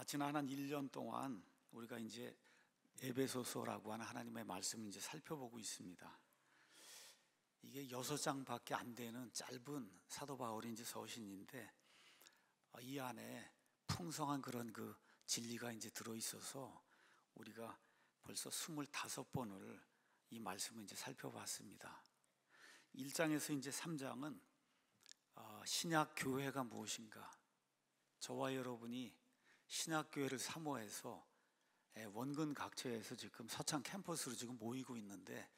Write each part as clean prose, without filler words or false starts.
지난 한 1년 동안 우리가 이제 에베소서라고 하는 하나님의 말씀을 이제 살펴보고 있습니다. 이게 6장밖에 안 되는 짧은 사도 바울의 이제 서신인데 이 안에 풍성한 그런 그 진리가 이제 들어 있어서 우리가 벌써 25번을 이 말씀을 이제 살펴봤습니다. 1장에서 이제 3장은 신약 교회가 무엇인가, 저와 여러분이 신약 교회를 사모해서 원근 각처에서 지금 서창 캠퍼스로 지금 모이고 있는데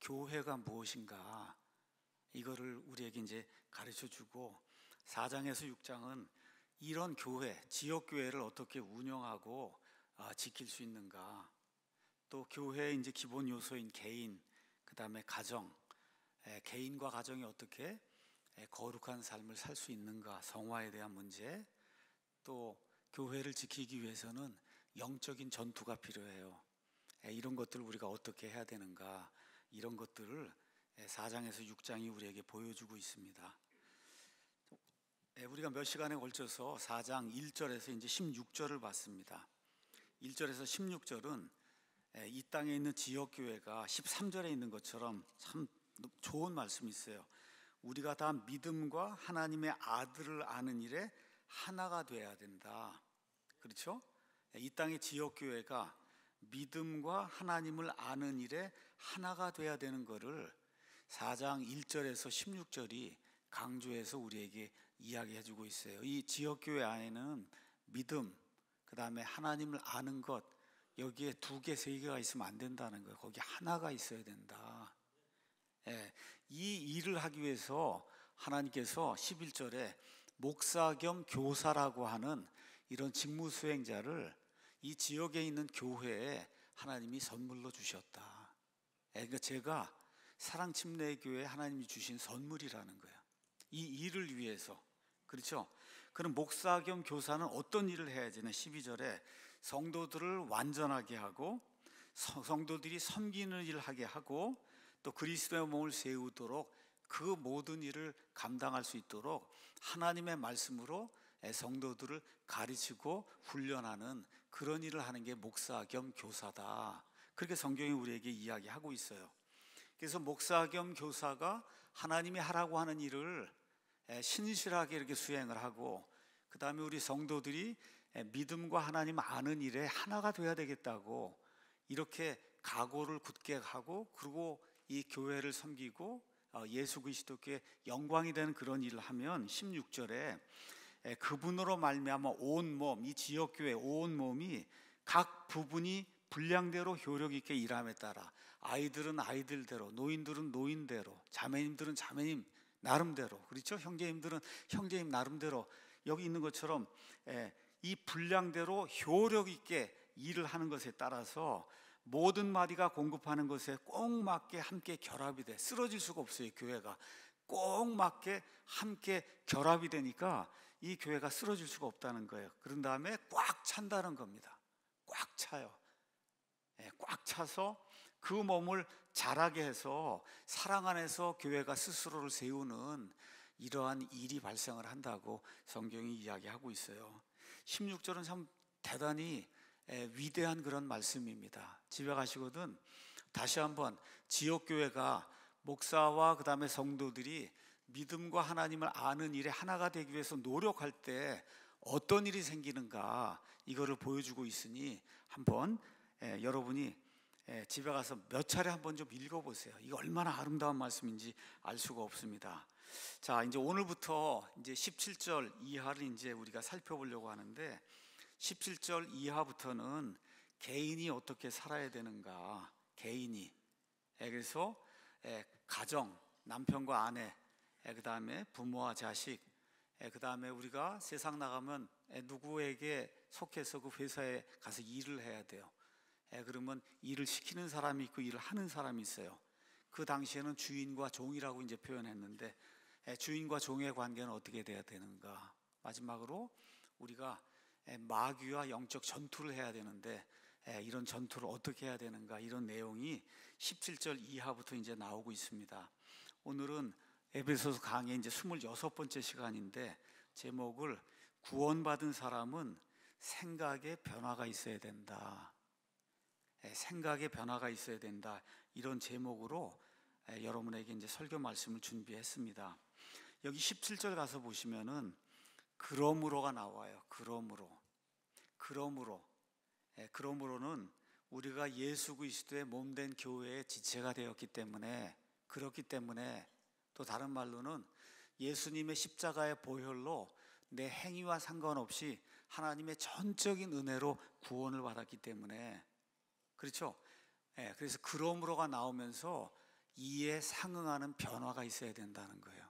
교회가 무엇인가 이거를 우리에게 이제 가르쳐 주고, 4장에서 6장은 이런 교회, 지역 교회를 어떻게 운영하고 지킬 수 있는가, 또 교회의 이제 기본 요소인 개인, 그 다음에 가정, 개인과 가정이 어떻게 거룩한 삶을 살 수 있는가, 성화에 대한 문제, 또 교회를 지키기 위해서는 영적인 전투가 필요해요. 이런 것들을 우리가 어떻게 해야 되는가, 이런 것들을 4장에서 6장이 우리에게 보여주고 있습니다. 우리가 몇 시간에 걸쳐서 4장 1절에서 이제 16절을 봤습니다. 1절에서 16절은 이 땅에 있는 지역교회가 13절에 있는 것처럼 참 좋은 말씀이 있어요. 우리가 다 믿음과 하나님의 아들을 아는 일에 하나가 돼야 된다. 그렇죠? 이 땅의 지역교회가 믿음과 하나님을 아는 일에 하나가 돼야 되는 것을 4장 1절에서 16절이 강조해서 우리에게 이야기해 주고 있어요. 이 지역교회 안에는 믿음, 그 다음에 하나님을 아는 것, 여기에 2개, 3개가 있으면 안 된다는 거예요. 거기 하나가 있어야 된다. 이 일을 하기 위해서 하나님께서 11절에 목사 겸 교사라고 하는 이런 직무 수행자를 이 지역에 있는 교회에 하나님이 선물로 주셨다. 그러니까 제가 사랑침례교회에 하나님이 주신 선물이라는 거예요. 이 일을 위해서. 그렇죠? 그럼 목사 겸 교사는 어떤 일을 해야지는 12절에 성도들을 완전하게 하고 성도들이 섬기는 일을 하게 하고 또 그리스도의 몸을 세우도록 그 모든 일을 감당할 수 있도록 하나님의 말씀으로 성도들을 가르치고 훈련하는 그런 일을 하는 게 목사 겸 교사다. 그렇게 성경이 우리에게 이야기하고 있어요. 그래서 목사 겸 교사가 하나님이 하라고 하는 일을 신실하게 이렇게 수행을 하고, 그 다음에 우리 성도들이 믿음과 하나님 아는 일에 하나가 돼야 되겠다고 이렇게 각오를 굳게 하고, 그리고 이 교회를 섬기고 예수 그리스도께 영광이 되는 그런 일을 하면 16절에 그분으로 말미암아 온 몸, 이 지역교회 온 몸이 각 부분이 분량대로 효력 있게 일함에 따라 아이들은 아이들대로, 노인들은 노인대로, 자매님들은 자매님 나름대로, 그렇죠? 형제님들은 형제님 나름대로 여기 있는 것처럼 이 분량대로 효력 있게 일을 하는 것에 따라서 모든 마디가 공급하는 것에 꼭 맞게 함께 결합이 돼. 쓰러질 수가 없어요. 교회가 꼭 맞게 함께 결합이 되니까 이 교회가 쓰러질 수가 없다는 거예요. 그런 다음에 꽉 찬다는 겁니다. 꽉 차요. 꽉 차서 그 몸을 자라게 해서 사랑 안에서 교회가 스스로를 세우는 이러한 일이 발생을 한다고 성경이 이야기하고 있어요. 16절은 참 대단히 위대한 그런 말씀입니다. 집에 가시거든 다시 한번 지역교회가 목사와 그 다음에 성도들이 믿음과 하나님을 아는 일에 하나가 되기 위해서 노력할 때 어떤 일이 생기는가, 이거를 보여주고 있으니 한번 여러분이 집에 가서 몇 차례 한번 좀 읽어보세요. 이게 얼마나 아름다운 말씀인지 알 수가 없습니다. 자, 이제 오늘부터 이제 17절 이하를 이제 우리가 살펴보려고 하는데, 17절 이하부터는 개인이 어떻게 살아야 되는가, 개인이. 그래서 가정, 남편과 아내, 그 다음에 부모와 자식, 그 다음에 우리가 세상 나가면 누구에게 속해서 그 회사에 가서 일을 해야 돼요. 그러면 일을 시키는 사람이 있고 일을 하는 사람이 있어요. 그 당시에는 주인과 종이라고 이제 표현했는데 주인과 종의 관계는 어떻게 돼야 되는가. 마지막으로 우리가 마귀와 영적 전투를 해야 되는데 이런 전투를 어떻게 해야 되는가, 이런 내용이 17절 이하부터 이제 나오고 있습니다. 오늘은 에베소서 강의 이제 26번째 시간인데 제목을 구원받은 사람은 생각의 변화가 있어야 된다. 생각의 변화가 있어야 된다. 이런 제목으로 여러분에게 이제 설교 말씀을 준비했습니다. 여기 17절 가서 보시면은 그러므로가 나와요. 그러므로는 우리가 예수 그리스도의 몸된 교회의 지체가 되었기 때문에, 그렇기 때문에, 또 다른 말로는 예수님의 십자가의 보혈로 내 행위와 상관없이 하나님의 전적인 은혜로 구원을 받았기 때문에, 그렇죠? 그래서 그러므로가 나오면서 이에 상응하는 변화가 있어야 된다는 거예요.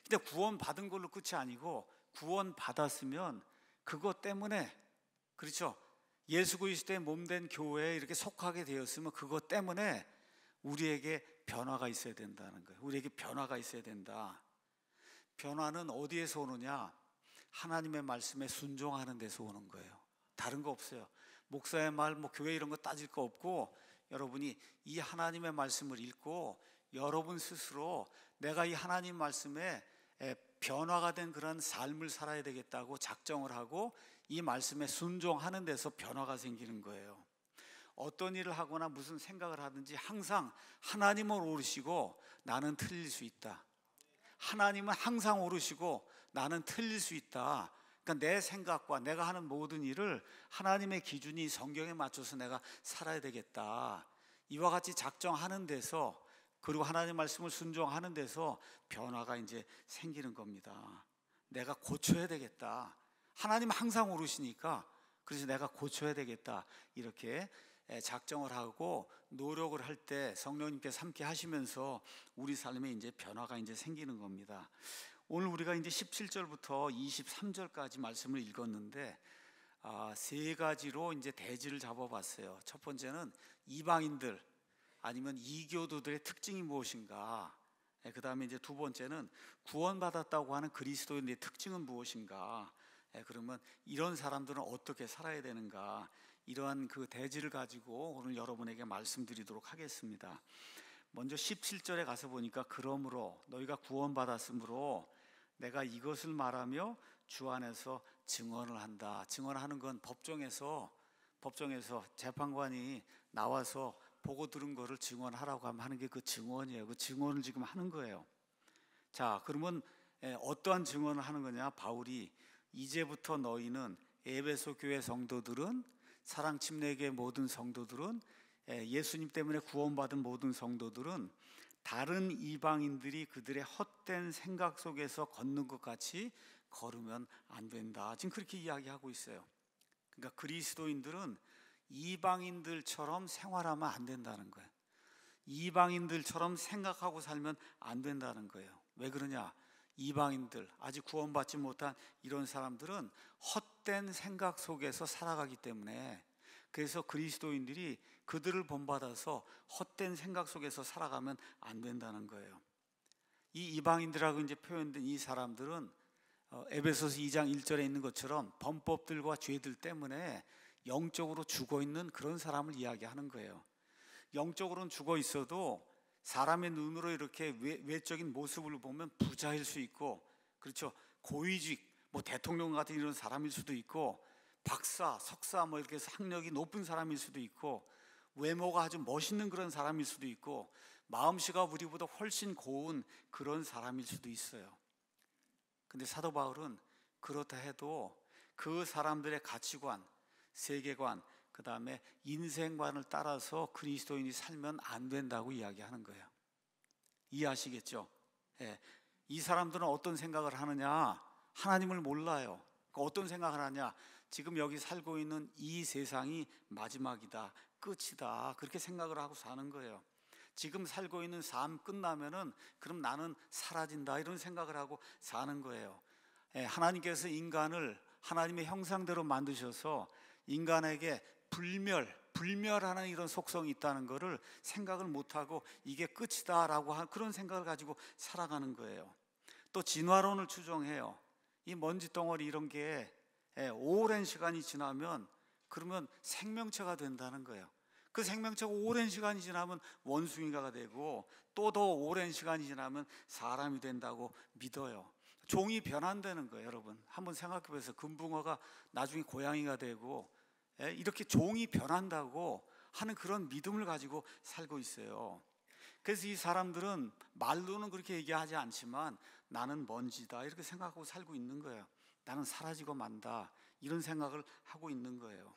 근데 구원 받은 걸로 끝이 아니고, 구원 받았으면 그것 때문에, 그렇죠? 예수 그리스도의 몸된 교회에 이렇게 속하게 되었으면 그것 때문에 우리에게 변화가 있어야 된다는 거예요. 우리에게 변화가 있어야 된다. 변화는 어디에서 오느냐? 하나님의 말씀에 순종하는 데서 오는 거예요. 다른 거 없어요. 목사의 말, 교회 이런 거 따질 거 없고, 여러분이 이 하나님의 말씀을 읽고 여러분 스스로 내가 이 하나님 말씀에 변화가 된 그런 삶을 살아야 되겠다고 작정을 하고 이 말씀에 순종하는 데서 변화가 생기는 거예요. 어떤 일을 하거나 무슨 생각을 하든지 항상 하나님을 오르시고 나는 틀릴 수 있다. 하나님은 항상 오르시고 나는 틀릴 수 있다. 그러니까 내 생각과 내가 하는 모든 일을 하나님의 기준이 성경에 맞춰서 내가 살아야 되겠다. 이와 같이 작정하는 데서, 그리고 하나님 말씀을 순종하는 데서 변화가 이제 생기는 겁니다. 내가 고쳐야 되겠다. 하나님 항상 오르시니까, 그래서 내가 고쳐야 되겠다. 이렇게 작정을 하고 노력을 할 때 성령님께서 함께 하시면서 우리 삶에 이제 변화가 이제 생기는 겁니다. 오늘 우리가 이제 17절부터 23절까지 말씀을 읽었는데, 세 가지로 이제 대지를 잡아봤어요. 첫 번째는 이방인들 아니면 이교도들의 특징이 무엇인가. 그 다음에 이제 두 번째는 구원받았다고 하는 그리스도인의 특징은 무엇인가. 그러면 이런 사람들은 어떻게 살아야 되는가. 이러한 그 대지를 가지고 오늘 여러분에게 말씀드리도록 하겠습니다. 먼저 17절에 가서 보니까 그러므로 너희가 구원받았으므로 내가 이것을 말하며 주 안에서 증언을 한다. 증언하는 건 법정에서 재판관이 나와서 보고 들은 거를 증언하라고 하는 게 그 증언이에요. 그 증언을 지금 하는 거예요. 자, 그러면 어떠한 증언을 하는 거냐? 바울이 이제부터 너희는, 에베소 교회 성도들은, 사랑 침례교회 모든 성도들은, 예수님 때문에 구원받은 모든 성도들은 다른 이방인들이 그들의 헛된 생각 속에서 걷는 것 같이 걸으면 안 된다. 지금 그렇게 이야기하고 있어요. 그러니까 그리스도인들은 이방인들처럼 생활하면 안 된다는 거예요. 이방인들처럼 생각하고 살면 안 된다는 거예요. 왜 그러냐? 이방인들, 아직 구원받지 못한 이런 사람들은 헛된 생각 속에서 살아가기 때문에, 그래서 그리스도인들이 그들을 본받아서 헛된 생각 속에서 살아가면 안 된다는 거예요. 이 이방인들하고 이제 표현된 이 사람들은 에베소서 2장 1절에 있는 것처럼 범법들과 죄들 때문에 영적으로 죽어 있는 그런 사람을 이야기하는 거예요. 영적으로는 죽어 있어도 사람의 눈으로 이렇게 외적인 모습을 보면 부자일 수 있고, 그렇죠? 고위직, 대통령 같은 이런 사람일 수도 있고, 박사, 석사 이렇게 해서 학력이 높은 사람일 수도 있고, 외모가 아주 멋있는 그런 사람일 수도 있고, 마음씨가 우리보다 훨씬 고운 그런 사람일 수도 있어요. 근데 사도 바울은 그렇다 해도 그 사람들의 가치관, 세계관, 그 다음에 인생관을 따라서 그리스도인이 살면 안 된다고 이야기하는 거예요. 이해하시겠죠? 이 사람들은 어떤 생각을 하느냐? 하나님을 몰라요. 어떤 생각을 하냐? 지금 여기 살고 있는 이 세상이 마지막이다, 끝이다, 그렇게 생각을 하고 사는 거예요. 지금 살고 있는 삶 끝나면은 그럼 나는 사라진다, 이런 생각을 하고 사는 거예요. 하나님께서 인간을 하나님의 형상대로 만드셔서 인간에게 불멸하는 이런 속성이 있다는 것을 생각을 못하고 이게 끝이다라고 하는 그런 생각을 가지고 살아가는 거예요. 또 진화론을 추종해요. 이 먼지 덩어리 이런 게 오랜 시간이 지나면 그러면 생명체가 된다는 거예요. 그 생명체가 오랜 시간이 지나면 원숭이가 되고 또 더 오랜 시간이 지나면 사람이 된다고 믿어요. 종이 변한다는 거예요. 여러분 한번 생각해 보세요. 금붕어가 나중에 고양이가 되고 이렇게 종이 변한다고 하는 그런 믿음을 가지고 살고 있어요. 그래서 이 사람들은 말로는 그렇게 얘기하지 않지만 나는 먼지다 이렇게 생각하고 살고 있는 거예요. 나는 사라지고 만다 이런 생각을 하고 있는 거예요.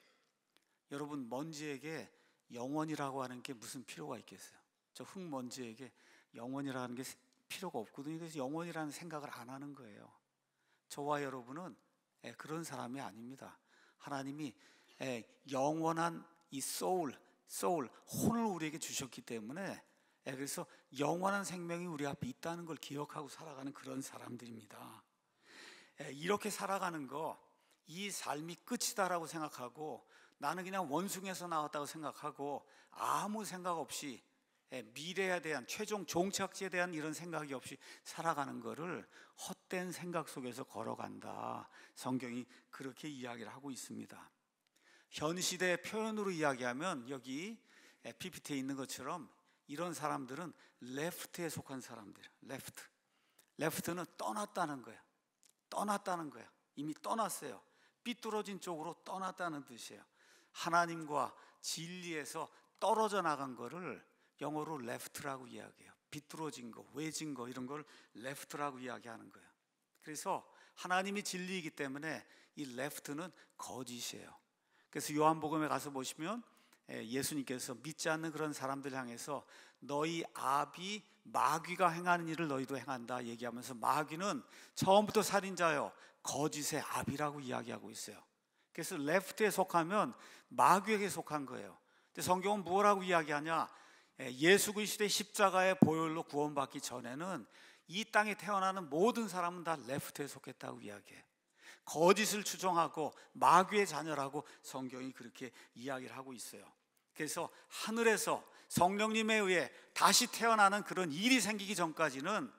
여러분 먼지에게 영원이라고 하는 게 무슨 필요가 있겠어요? 저 흙먼지에게 영원이라는 게 필요가 없거든요. 그래서 영원이라는 생각을 안 하는 거예요. 저와 여러분은 그런 사람이 아닙니다. 하나님이 영원한 이 소울, 혼을 우리에게 주셨기 때문에 그래서 영원한 생명이 우리 앞에 있다는 걸 기억하고 살아가는 그런 사람들입니다. 이렇게 살아가는 거, 이 삶이 끝이다라고 생각하고 나는 그냥 원숭이에서 나왔다고 생각하고 아무 생각 없이 미래에 대한 최종 종착지에 대한 이런 생각이 없이 살아가는 거를 헛된 생각 속에서 걸어간다. 성경이 그렇게 이야기를 하고 있습니다. 현 시대의 표현으로 이야기하면 여기 PPT에 있는 것처럼 이런 사람들은 레프트에 속한 사람들. 레프트는 떠났다는 거예요. 이미 떠났어요. 삐뚤어진 쪽으로 떠났다는 뜻이에요. 하나님과 진리에서 떨어져 나간 거를 영어로 left라고 이야기해요. 비뚤어진 거, 외진 거 이런 걸 left라고 이야기하는 거예요. 그래서 하나님이 진리이기 때문에 이 left는 거짓이에요. 그래서 요한복음에 가서 보시면 예수님께서 믿지 않는 그런 사람들 향해서 너희 아비 마귀가 행하는 일을 너희도 행한다 얘기하면서 마귀는 처음부터 살인자요 거짓의 아비라고 이야기하고 있어요. 그래서 레프트에 속하면 마귀에게 속한 거예요. 근데 성경은 뭐라고 이야기하냐? 예수 그리스도의 십자가의 보혈로 구원받기 전에는 이 땅에 태어나는 모든 사람은 다 레프트에 속했다고 이야기해요. 거짓을 추종하고 마귀의 자녀라고 성경이 그렇게 이야기를 하고 있어요. 그래서 하늘에서 성령님에 의해 다시 태어나는 그런 일이 생기기 전까지는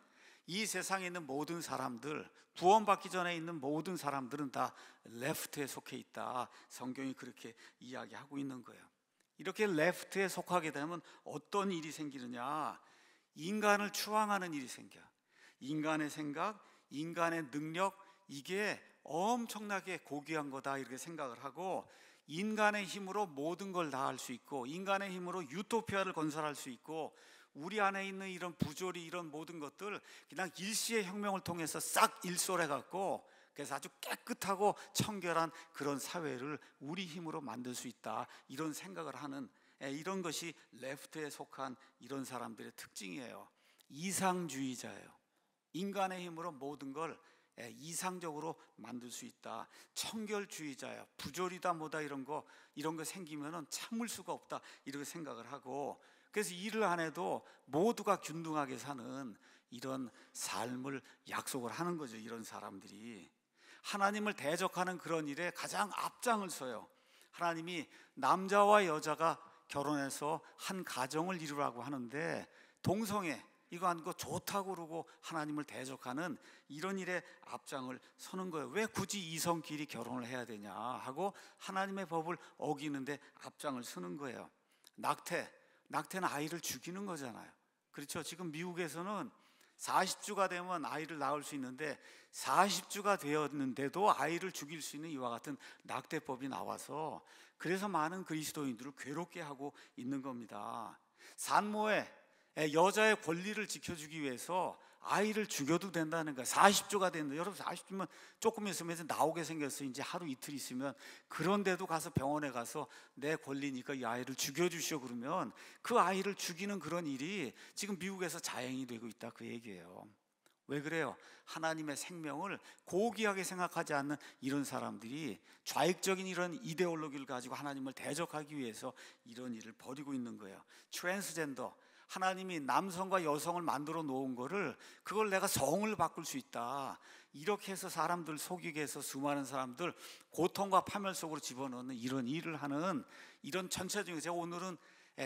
이 세상에 있는 모든 사람들, 구원받기 전에 있는 모든 사람들은 다 레프트에 속해 있다. 성경이 그렇게 이야기하고 있는 거예요. 이렇게 레프트에 속하게 되면 어떤 일이 생기느냐? 인간을 추앙하는 일이 생겨요. 인간의 생각, 인간의 능력, 이게 엄청나게 고귀한 거다 이렇게 생각을 하고 인간의 힘으로 모든 걸 다 할 수 있고 인간의 힘으로 유토피아를 건설할 수 있고 우리 안에 있는 이런 부조리 이런 모든 것들 그냥 일시의 혁명을 통해서 싹 일소해 갖고 그래서 아주 깨끗하고 청결한 그런 사회를 우리 힘으로 만들 수 있다 이런 생각을 하는 이런 것이 레프트에 속한 이런 사람들의 특징이에요. 이상주의자예요. 인간의 힘으로 모든 걸 이상적으로 만들 수 있다. 청결주의자야. 부조리다 뭐다 이런 거 생기면은 참을 수가 없다 이렇게 생각을 하고 그래서 일을 안 해도 모두가 균등하게 사는 이런 삶을 약속을 하는 거죠. 이런 사람들이 하나님을 대적하는 그런 일에 가장 앞장을 서요. 하나님이 남자와 여자가 결혼해서 한 가정을 이루라고 하는데 동성애 이거 한 거 좋다고 그러고 하나님을 대적하는 이런 일에 앞장을 서는 거예요. 왜 굳이 이성끼리 결혼을 해야 되냐 하고 하나님의 법을 어기는데 앞장을 서는 거예요. 낙태는 아이를 죽이는 거잖아요. 그렇죠. 지금 미국에서는 40주가 되면 아이를 낳을 수 있는데 40주가 되었는데도 아이를 죽일 수 있는 이와 같은 낙태법이 나와서 그래서 많은 그리스도인들을 괴롭게 하고 있는 겁니다. 산모의 여자의 권리를 지켜주기 위해서 아이를 죽여도 된다는 거예요. 40주가 됐는데 여러분 40주면 조금 있으면 이제 나오게 생겼어요. 이제 하루 이틀 있으면 그런데도 가서 병원에 가서 내 권리니까 이 아이를 죽여주시오 그러면 그 아이를 죽이는 그런 일이 지금 미국에서 자행이 되고 있다 그 얘기예요. 왜 그래요? 하나님의 생명을 고귀하게 생각하지 않는 이런 사람들이 좌익적인 이런 이데올로기를 가지고 하나님을 대적하기 위해서 이런 일을 벌이고 있는 거예요. 트랜스젠더 하나님이 남성과 여성을 만들어 놓은 거를 그걸 내가 성을 바꿀 수 있다 이렇게 해서 사람들 속이게 해서 수많은 사람들 고통과 파멸 속으로 집어넣는 이런 일을 하는 이런 전체적인 제가 오늘은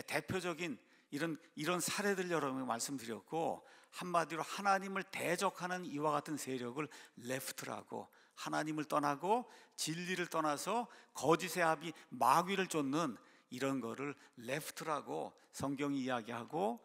대표적인 이런 사례들 여러 명 말씀드렸고 한마디로 하나님을 대적하는 이와 같은 세력을 레프트라고 하나님을 떠나고 진리를 떠나서 거짓의 아비 마귀를 쫓는 이런 거를 레프트라고 성경이 이야기하고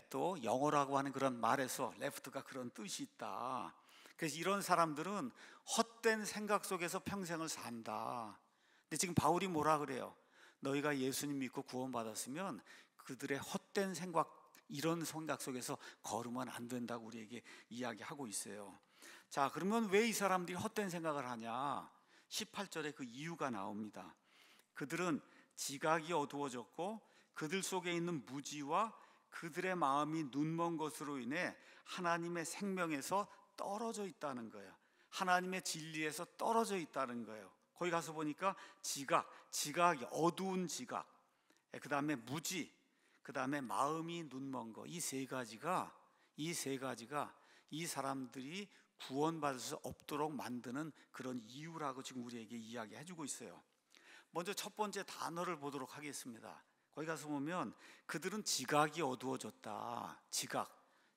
또 영어라고 하는 그런 말에서 레프트가 그런 뜻이 있다. 그래서 이런 사람들은 헛된 생각 속에서 평생을 산다. 근데 지금 바울이 뭐라 그래요? 너희가 예수님 믿고 구원받았으면 그들의 헛된 생각, 이런 생각 속에서 걸으면 안 된다고 우리에게 이야기하고 있어요. 자, 그러면 왜 이 사람들이 헛된 생각을 하냐? 18절에 그 이유가 나옵니다. 그들은 지각이 어두워졌고 그들 속에 있는 무지와 그들의 마음이 눈먼 것으로 인해 하나님의 생명에서 떨어져 있다는 거예요. 하나님의 진리에서 떨어져 있다는 거예요. 거기 가서 보니까 지각이 어두운 지각, 그 다음에 무지, 그 다음에 마음이 눈먼 거, 이 세 가지가 이 사람들이 구원받을 수 없도록 만드는 그런 이유라고 지금 우리에게 이야기해 주고 있어요. 먼저 첫 번째 단어를 보도록 하겠습니다. 거기 가서 보면 그들은 지각이 어두워졌다.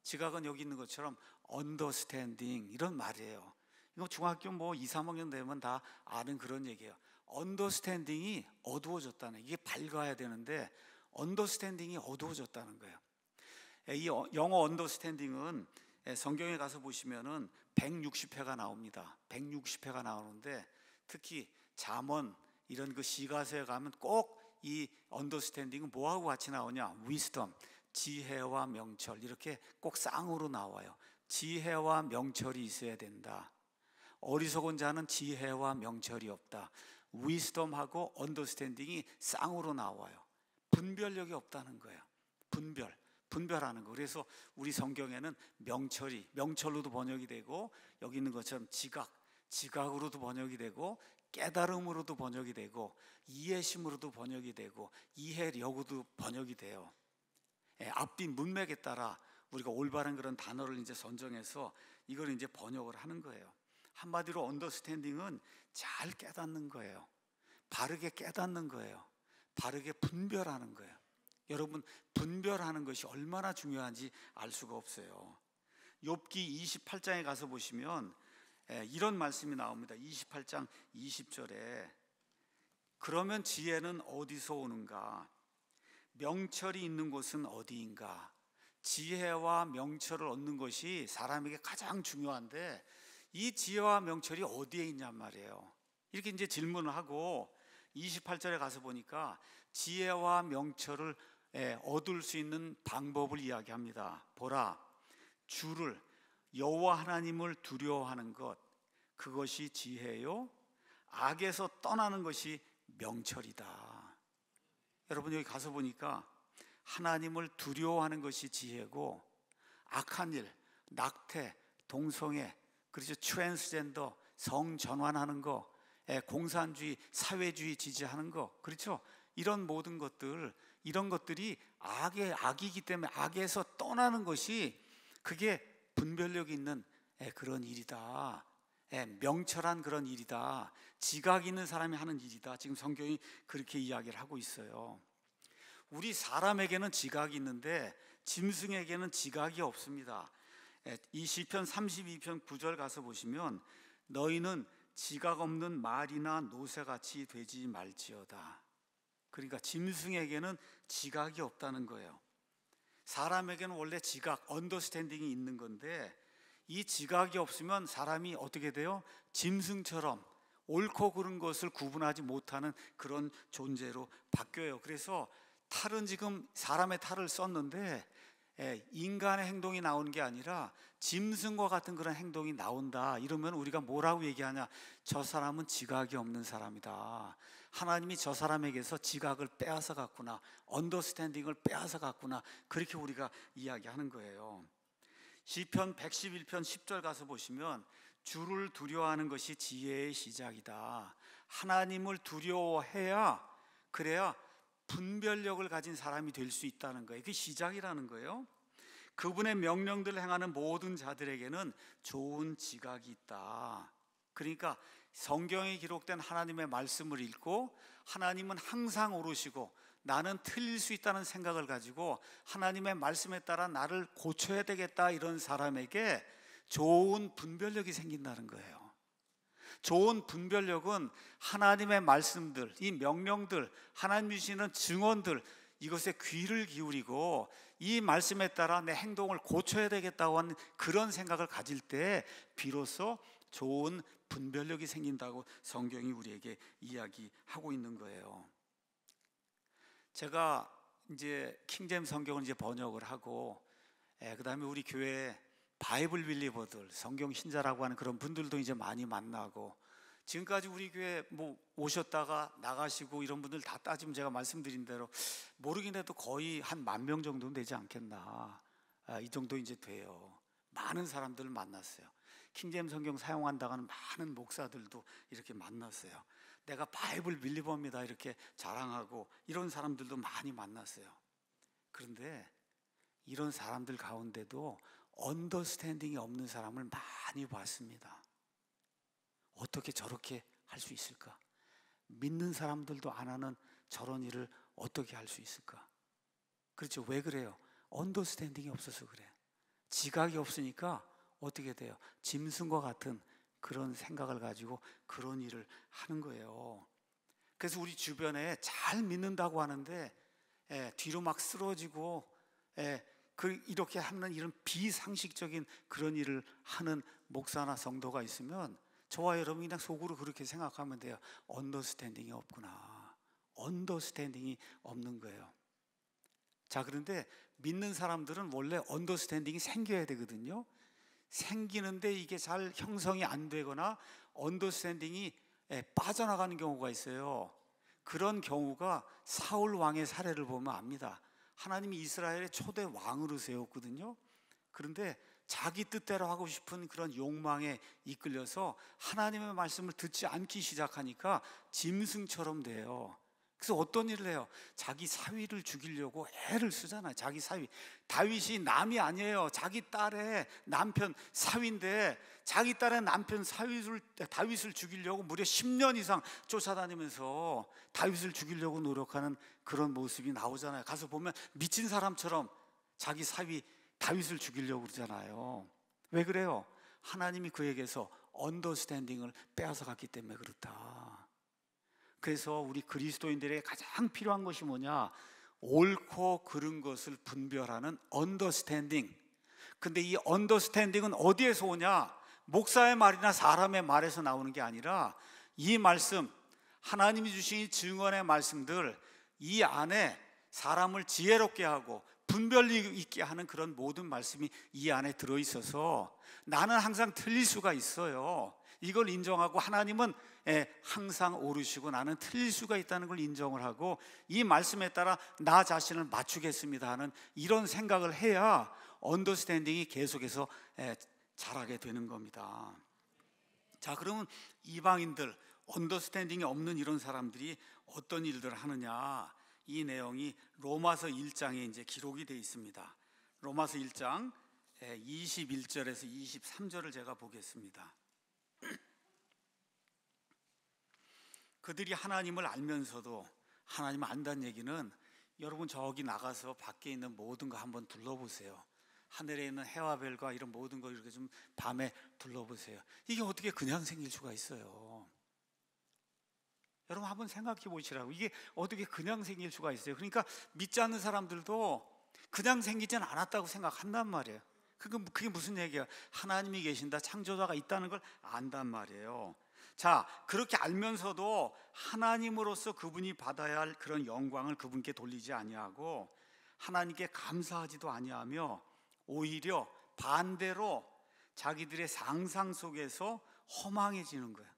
지각은 여기 있는 것처럼 understanding, 이런 말이에요. 이거 중학교 2, 3학년 되면 다 아는 그런 얘기예요. understanding이 어두워졌다는, 이게 밝아야 되는데 understanding이 어두워졌다는 거예요. 이 영어 understanding은 성경에 가서 보시면은 160회가 나옵니다. 160회가 나오는데 특히 잠언 이런 그 시가서에 가면 꼭 이 언더스탠딩은 뭐하고 같이 나오냐? wisdom, 지혜와 명철, 이렇게 꼭 쌍으로 나와요. 지혜와 명철이 있어야 된다. 어리석은 자는 지혜와 명철이 없다. wisdom하고 언더스탠딩이 쌍으로 나와요. 분별력이 없다는 거예요. 분별하는 거. 그래서 우리 성경에는 명철로도 번역이 되고, 여기 있는 것처럼 지각으로도 번역이 되고, 깨달음으로도 번역이 되고, 이해심으로도 번역이 되고, 이해력으로도 번역이 돼요. 앞뒤 문맥에 따라 우리가 올바른 그런 단어를 이제 선정해서 이걸 이제 번역을 하는 거예요. 한마디로 언더스탠딩은 잘 깨닫는 거예요. 바르게 깨닫는 거예요. 바르게 분별하는 거예요. 여러분, 분별하는 것이 얼마나 중요한지 알 수가 없어요. 욥기 28장에 가서 보시면 이런 말씀이 나옵니다. 28장 20절에 그러면 지혜는 어디서 오는가? 명철이 있는 곳은 어디인가? 지혜와 명철을 얻는 것이 사람에게 가장 중요한데 이 지혜와 명철이 어디에 있냔 말이에요. 이렇게 이제 질문을 하고 28절에 가서 보니까 지혜와 명철을 얻을 수 있는 방법을 이야기합니다. 보라, 주를 여호와 하나님을 두려워하는 것, 그것이 지혜요, 악에서 떠나는 것이 명철이다. 여러분, 여기 가서 보니까 하나님을 두려워하는 것이 지혜고, 악한 일, 낙태, 동성애, 그렇죠, 트랜스젠더, 성전환하는 거, 공산주의, 사회주의 지지하는 거, 그렇죠, 이런 모든 것들, 이런 것들이 악이기 때문에 악에서 떠나는 것이, 그게 분별력 있는 그런 일이다. 명철한 그런 일이다. 지각 있는 사람이 하는 일이다. 지금 성경이 그렇게 이야기를 하고 있어요. 우리 사람에게는 지각이 있는데 짐승에게는 지각이 없습니다. 이 시편 32편 9절 가서 보시면 너희는 지각 없는 말이나 노새같이 되지 말지어다. 그러니까 짐승에게는 지각이 없다는 거예요. 사람에게는 원래 지각, 언더스탠딩이 있는 건데 이 지각이 없으면 사람이 어떻게 돼요? 짐승처럼 옳고 그른 것을 구분하지 못하는 그런 존재로 바뀌어요. 그래서 탈은 지금 사람의 탈을 썼는데 인간의 행동이 나오는 게 아니라 짐승과 같은 그런 행동이 나온다. 이러면 우리가 뭐라고 얘기하냐? 저 사람은 지각이 없는 사람이다. 하나님이 저 사람에게서 지각을 빼앗아 갔구나, 언더스탠딩을 빼앗아 갔구나, 그렇게 우리가 이야기하는 거예요. 시편 111편 10절 가서 보시면 주를 두려워하는 것이 지혜의 시작이다. 하나님을 두려워해야, 그래야 분별력을 가진 사람이 될 수 있다는 거예요. 그게 시작이라는 거예요. 그분의 명령들을 행하는 모든 자들에게는 좋은 지각이 있다. 그러니까 성경에 기록된 하나님의 말씀을 읽고 하나님은 항상 오르시고 나는 틀릴 수 있다는 생각을 가지고 하나님의 말씀에 따라 나를 고쳐야 되겠다, 이런 사람에게 좋은 분별력이 생긴다는 거예요. 좋은 분별력은 하나님의 말씀들, 이 명령들, 하나님 주시는 증언들, 이것에 귀를 기울이고 이 말씀에 따라 내 행동을 고쳐야 되겠다고 하는 그런 생각을 가질 때 비로소 좋은 분별력이 생긴다고 성경이 우리에게 이야기하고 있는 거예요. 제가 이제 킹제임스 성경을 이제 번역을 하고 그다음에 우리 교회에 바이블 빌리버들, 성경 신자라고 하는 그런 분들도 이제 많이 만나고, 지금까지 우리 교회 뭐 오셨다가 나가시고 이런 분들 다 따지면 제가 말씀드린 대로 모르긴 해도 거의 한 10,000명 정도는 되지 않겠나. 이 정도 이제 돼요. 많은 사람들을 만났어요. 킹제임스 성경 사용한다고 하는 많은 목사들도 이렇게 만났어요. 내가 바이블 빌리버입니다 이렇게 자랑하고 이런 사람들도 많이 만났어요. 그런데 이런 사람들 가운데도 언더스탠딩이 없는 사람을 많이 봤습니다. 어떻게 저렇게 할 수 있을까? 믿는 사람들도 안 하는 저런 일을 어떻게 할 수 있을까? 그렇죠. 왜 그래요? 언더스탠딩이 없어서 그래요. 지각이 없으니까 어떻게 돼요? 짐승과 같은 그런 생각을 가지고 그런 일을 하는 거예요. 그래서 우리 주변에 잘 믿는다고 하는데 뒤로 막 쓰러지고 이렇게 하는 이런 비상식적인 그런 일을 하는 목사나 성도가 있으면 저와 여러분이 그냥 속으로 그렇게 생각하면 돼요. 언더스탠딩이 없구나. 언더스탠딩이 없는 거예요. 자, 그런데 믿는 사람들은 원래 언더스탠딩이 생겨야 되거든요. 생기는데 이게 잘 형성이 안 되거나 언더스탠딩이 빠져나가는 경우가 있어요. 그런 경우가 사울 왕의 사례를 보면 압니다. 하나님이 이스라엘의 초대 왕으로 세웠거든요. 그런데 자기 뜻대로 하고 싶은 그런 욕망에 이끌려서 하나님의 말씀을 듣지 않기 시작하니까 짐승처럼 돼요. 그래서 어떤 일을 해요? 자기 사위를 죽이려고 애를 쓰잖아요. 자기 사위. 다윗이 남이 아니에요. 자기 딸의 남편 사위인데 자기 딸의 남편 다윗을 죽이려고 무려 10년 이상 쫓아다니면서 다윗을 죽이려고 노력하는 그런 모습이 나오잖아요. 가서 보면 미친 사람처럼 자기 사위 다윗을 죽이려고 그러잖아요. 왜 그래요? 하나님이 그에게서 언더스탠딩을 빼앗아 갔기 때문에 그렇다. 그래서 우리 그리스도인들에게 가장 필요한 것이 뭐냐? 옳고 그른 것을 분별하는 언더스탠딩. 근데 이 언더스탠딩은 어디에서 오냐? 목사의 말이나 사람의 말에서 나오는 게 아니라 이 말씀, 하나님이 주신 이 증언의 말씀들, 이 안에 사람을 지혜롭게 하고 분별력 있게 하는 그런 모든 말씀이 이 안에 들어있어서 나는 항상 틀릴 수가 있어요. 이걸 인정하고 하나님은 항상 옳으시고 나는 틀릴 수가 있다는 걸 인정을 하고 이 말씀에 따라 나 자신을 맞추겠습니다 하는 이런 생각을 해야 언더스탠딩이 계속해서 자라게 되는 겁니다. 자, 그러면 이방인들, 언더스탠딩이 없는 이런 사람들이 어떤 일들을 하느냐? 이 내용이 로마서 1장에 이제 기록이 되어 있습니다. 로마서 1장 21절에서 23절을 제가 보겠습니다. 그들이 하나님을 알면서도, 하나님을 안다는 얘기는 여러분 저기 나가서 밖에 있는 모든 거 한번 둘러보세요. 하늘에 있는 해와 별과 이런 모든 거 이렇게 좀 밤에 둘러보세요. 이게 어떻게 그냥 생길 수가 있어요? 여러분 한번 생각해 보시라고. 이게 어떻게 그냥 생길 수가 있어요? 그러니까 믿지 않는 사람들도 그냥 생기진 않았다고 생각한단 말이에요. 그게 무슨 얘기야? 하나님이 계신다, 창조자가 있다는 걸 안단 말이에요. 자, 그렇게 알면서도 하나님으로서 그분이 받아야 할 그런 영광을 그분께 돌리지 아니하고 하나님께 감사하지도 아니하며 오히려 반대로 자기들의 상상 속에서 허망해지는 거예요.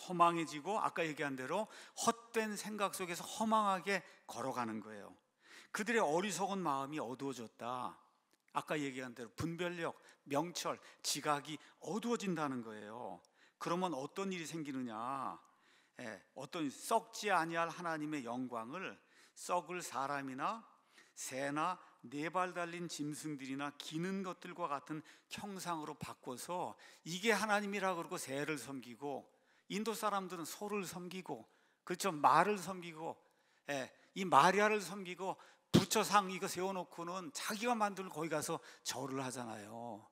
허망해지고 아까 얘기한 대로 헛된 생각 속에서 허망하게 걸어가는 거예요. 그들의 어리석은 마음이 어두워졌다. 아까 얘기한 대로 분별력, 명철, 지각이 어두워진다는 거예요. 그러면 어떤 일이 생기느냐? 어떤 썩지 아니할 하나님의 영광을 썩을 사람이나 새나 네 발 달린 짐승들이나 기는 것들과 같은 형상으로 바꿔서 이게 하나님이라 그러고 새를 섬기고, 인도 사람들은 소를 섬기고, 그렇죠, 말을 섬기고, 이 마리아를 섬기고 부처상 이거 세워놓고는 자기가 만든 거기 가서 절을 하잖아요.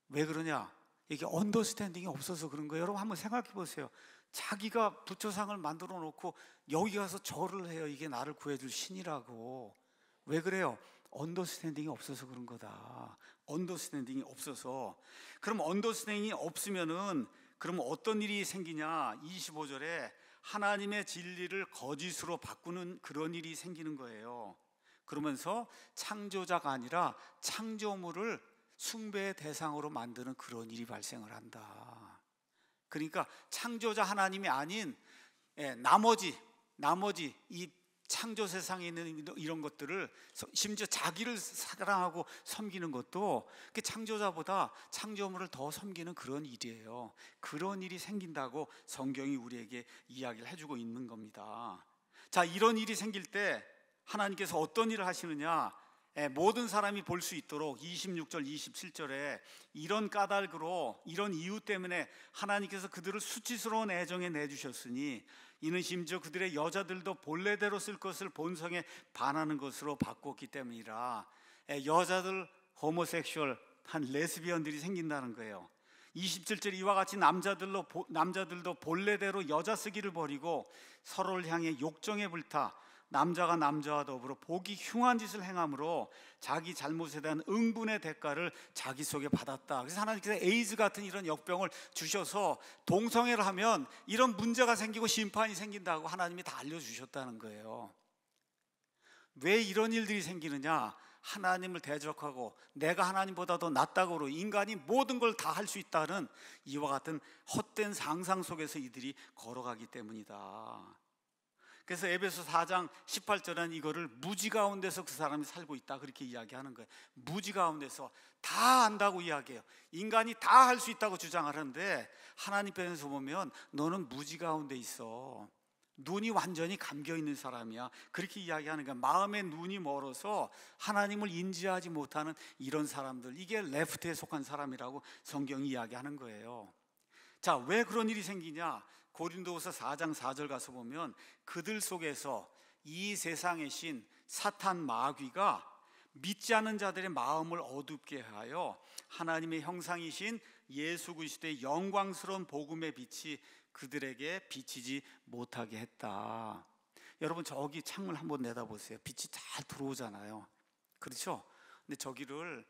왜 그러냐? 이게 언더스탠딩이 없어서 그런 거예요. 여러분 한번 생각해 보세요. 자기가 부처상을 만들어 놓고 여기 가서 절을 해요. 이게 나를 구해줄 신이라고. 왜 그래요? 언더스탠딩이 없어서 그런 거다. 언더스탠딩이 없어서. 그럼 언더스탠딩이 없으면은 그럼 어떤 일이 생기냐? 25절에 하나님의 진리를 거짓으로 바꾸는 그런 일이 생기는 거예요. 그러면서 창조자가 아니라 창조물을 숭배의 대상으로 만드는 그런 일이 발생을 한다. 그러니까 창조자 하나님이 아닌 나머지 이 창조 세상에 있는 이런 것들을, 심지어 자기를 사랑하고 섬기는 것도 창조자보다 창조물을 더 섬기는 그런 일이에요. 그런 일이 생긴다고 성경이 우리에게 이야기를 해주고 있는 겁니다. 자, 이런 일이 생길 때 하나님께서 어떤 일을 하시느냐? 모든 사람이 볼 수 있도록 26절 27절에 이런 까닭으로, 이런 이유 때문에 하나님께서 그들을 수치스러운 애정에 내주셨으니 이는 심지어 그들의 여자들도 본래대로 쓸 것을 본성에 반하는 것으로 바꿨기 때문이라. 여자들, 호모섹슈얼 한 레스비언들이 생긴다는 거예요. 27절 이와 같이 남자들도 본래대로 여자 쓰기를 버리고 서로를 향해 욕정에 불타 남자가 남자와 더불어 보기 흉한 짓을 행함으로 자기 잘못에 대한 응분의 대가를 자기 속에 받았다. 그래서 하나님께서 에이즈 같은 이런 역병을 주셔서 동성애를 하면 이런 문제가 생기고 심판이 생긴다고 하나님이 다 알려주셨다는 거예요. 왜 이런 일들이 생기느냐? 하나님을 대적하고 내가 하나님보다 더 낫다고 인간이 모든 걸 다 할 수 있다는 이와 같은 헛된 상상 속에서 이들이 걸어가기 때문이다. 그래서 에베소 4장 18절은 이거를 무지 가운데서 그 사람이 살고 있다, 그렇게 이야기하는 거예요. 무지 가운데서 다 안다고 이야기해요. 인간이 다 할 수 있다고 주장하는데 하나님 편에서 보면 너는 무지 가운데 있어. 눈이 완전히 감겨 있는 사람이야, 그렇게 이야기하는 거야. 마음의 눈이 멀어서 하나님을 인지하지 못하는 이런 사람들, 이게 레프트에 속한 사람이라고 성경이 이야기하는 거예요. 자, 왜 그런 일이 생기냐? 고린도후서 4장 4절 가서 보면 그들 속에서 이 세상의 신 사탄 마귀가 믿지 않는 자들의 마음을 어둡게 하여 하나님의 형상이신 예수 그리스도의 영광스러운 복음의 빛이 그들에게 비치지 못하게 했다. 여러분, 저기 창문 한번 내다보세요. 빛이 잘 들어오잖아요, 그렇죠? 근데 저기를